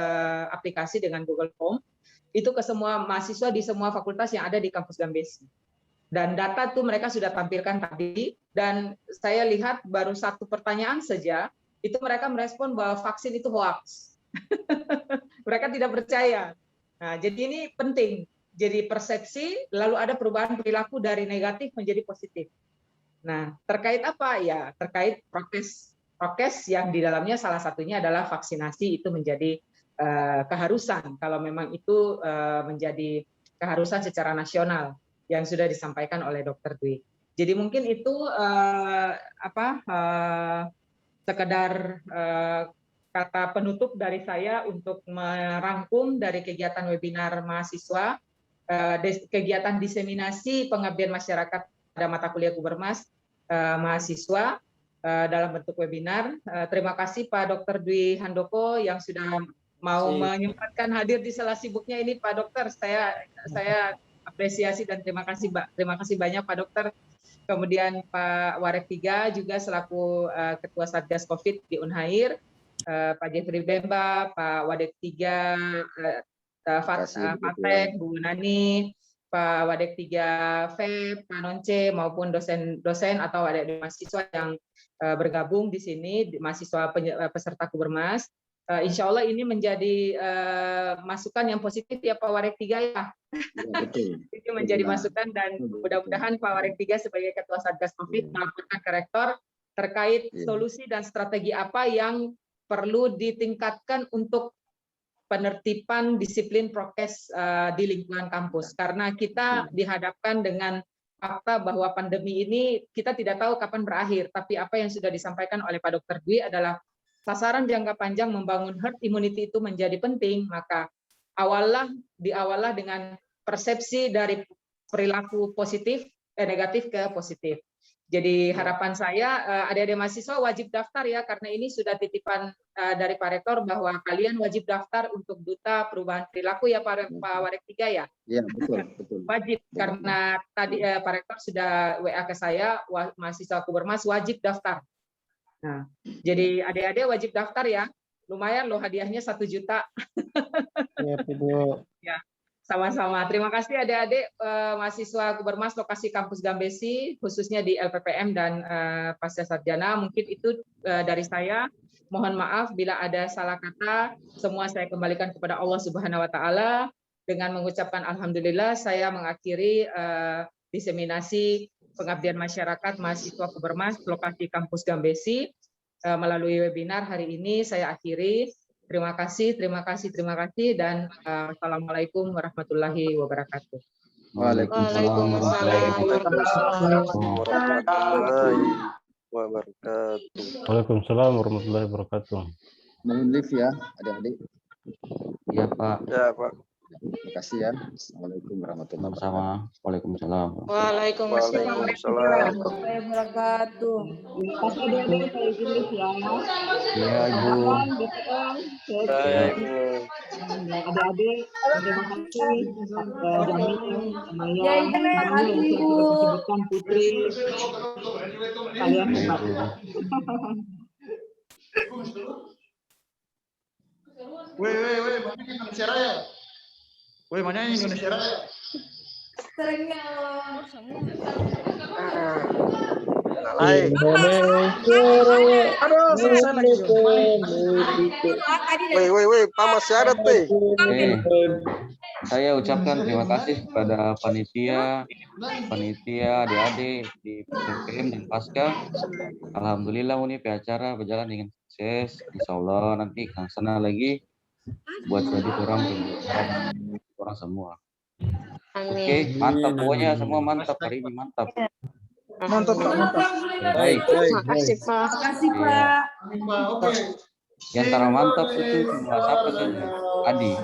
aplikasi dengan Google Form itu ke semua mahasiswa di semua fakultas yang ada di kampus Gambesi. Dan data itu mereka sudah tampilkan tadi dan saya lihat baru 1 pertanyaan saja itu mereka merespon bahwa vaksin itu hoax. Mereka tidak percaya. Nah, jadi ini penting. Jadi persepsi lalu ada perubahan perilaku dari negatif menjadi positif. Nah, terkait apa ya? Terkait prokes yang di dalamnya salah satunya adalah vaksinasi itu menjadi keharusan kalau memang itu menjadi keharusan secara nasional yang sudah disampaikan oleh Dr. Dwi. Jadi mungkin itu sekedar kata penutup dari saya untuk merangkum dari kegiatan webinar mahasiswa, kegiatan diseminasi pengabdian masyarakat pada mata kuliah Kubermas mahasiswa dalam bentuk webinar. Terima kasih Pak Dr. Dwi Handoko yang sudah mau menyempatkan hadir di sela sibuknya ini Pak Dokter. Saya apresiasi dan terima kasih Mbak. Terima kasih banyak Pak Dokter. Kemudian Pak Warek 3 juga selaku Ketua Satgas Covid di Unhair, Pak Jeffrey Bemba, Pak Wadek 3 Fatek, Bu Nani, Pak Wadek 3 FEB, Pak Nonce maupun dosen-dosen atau adik-adik mahasiswa yang bergabung di sini, mahasiswa peserta Kubermas. Insya Allah ini menjadi masukan yang positif ya Pak Warek 3 ya. Betul. Itu menjadi masukan dan mudah-mudahan Pak Warek 3 sebagai Ketua Satgas Covid melaporkan ke Rektor terkait solusi dan strategi apa yang perlu ditingkatkan untuk penertiban disiplin prokes di lingkungan kampus. Karena kita dihadapkan dengan fakta bahwa pandemi ini kita tidak tahu kapan berakhir, tapi apa yang sudah disampaikan oleh Pak Dr. Dwi adalah sasaran jangka panjang membangun herd immunity itu menjadi penting, maka diawallah dengan persepsi dari perilaku positif, negatif ke positif. Jadi harapan saya adik-adik mahasiswa wajib daftar ya, karena ini sudah titipan dari Pak Rektor bahwa kalian wajib daftar untuk duta perubahan perilaku ya Pak Warek 3 ya. Iya betul. Wajib karena tadi Pak Rektor sudah WA ke saya, mahasiswa Kubermas wajib daftar. Nah, jadi adik-adik wajib daftar ya. Lumayan loh hadiahnya 1 juta. Ya, Bu. Ya. Sama-sama. Terima kasih adik-adik mahasiswa Kubermas lokasi kampus Gambesi, khususnya di LPPM dan Pasca Sarjana. Mungkin itu dari saya. Mohon maaf bila ada salah kata. Semua saya kembalikan kepada Allah Subhanahu wa taala. Dengan mengucapkan alhamdulillah, saya mengakhiri diseminasi pengabdian masyarakat mahasiswa Kobermas lokasi kampus Gambesi melalui webinar hari ini. Saya akhiri. Terima kasih dan assalamualaikum warahmatullahi wabarakatuh. Waalaikumsalam warahmatullahi wabarakatuh. Mohon lift ya, adik-adik. Iya Pak. Ya Pak. Terima kasih ya. Assalamualaikum warahmatullahi wabarakatuh. Sama. Waalaikumsalam. Waalaikumsalam warahmatullahi wabarakatuh. Kasih adik-adik saya izin ya. Iya Ibu. Adik-adik, terima kasih Jamil, Maya, yang disebutkan Putri, kalian hebat. Woi, mana Indonesia Raya? Woi, mana Indonesia Raya? Seringnya. Aduh, selesai lagi. Woi, Pak masih ada tuh. Saya ucapkan terima kasih kepada panitia, adik-adik di PPM dan Pasca. Alhamdulillah ini acara berjalan dengan sukses. Insya Allah nanti akan sana lagi buat jadi orang semua. Oke, mantap pokoknya semua mantap hari ini mantap. Mantap. Baik. Terima kasih Pak. Oke. Yang antara mantap itu cuma siapa saja? Adi.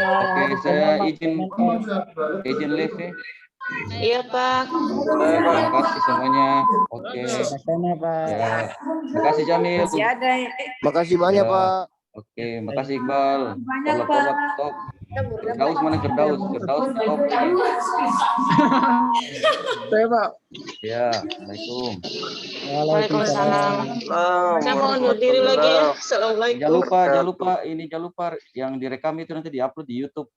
Oke, saya izin live ya. Iya Pak. Terima kasih semuanya. Oke. Ya. Terima kasih Jamil. Makasih banyak Ya. Pak. Oke, makasih Iqbal. Tolak top. Firdaus mana Firdaus? Firdaus top. Saya Pak. Ya, Assalamualaikum. Waalaikumsalam. Saya mohon undur diri lagi ya. Assalamualaikum. Jangan lupa yang direkam itu nanti diupload di YouTube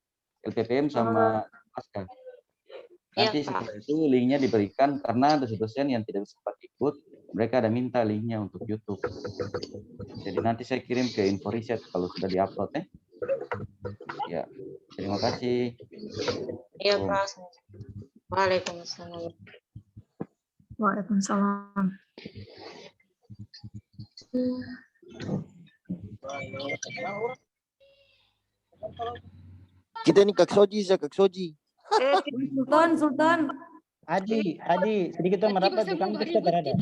LPPM sama Pasca. Nanti setelah itu linknya diberikan karena ada dosen yang tidak sempat ikut, mereka ada minta linknya untuk YouTube. Jadi nanti saya kirim ke info riset kalau sudah diupload ya. Ya, terima kasih. Iya Pak. Waalaikumsalam. Waalaikumsalam. Kita ini Kak Soji. Sultan. Adi, sedikit merapat di kampus kita berada.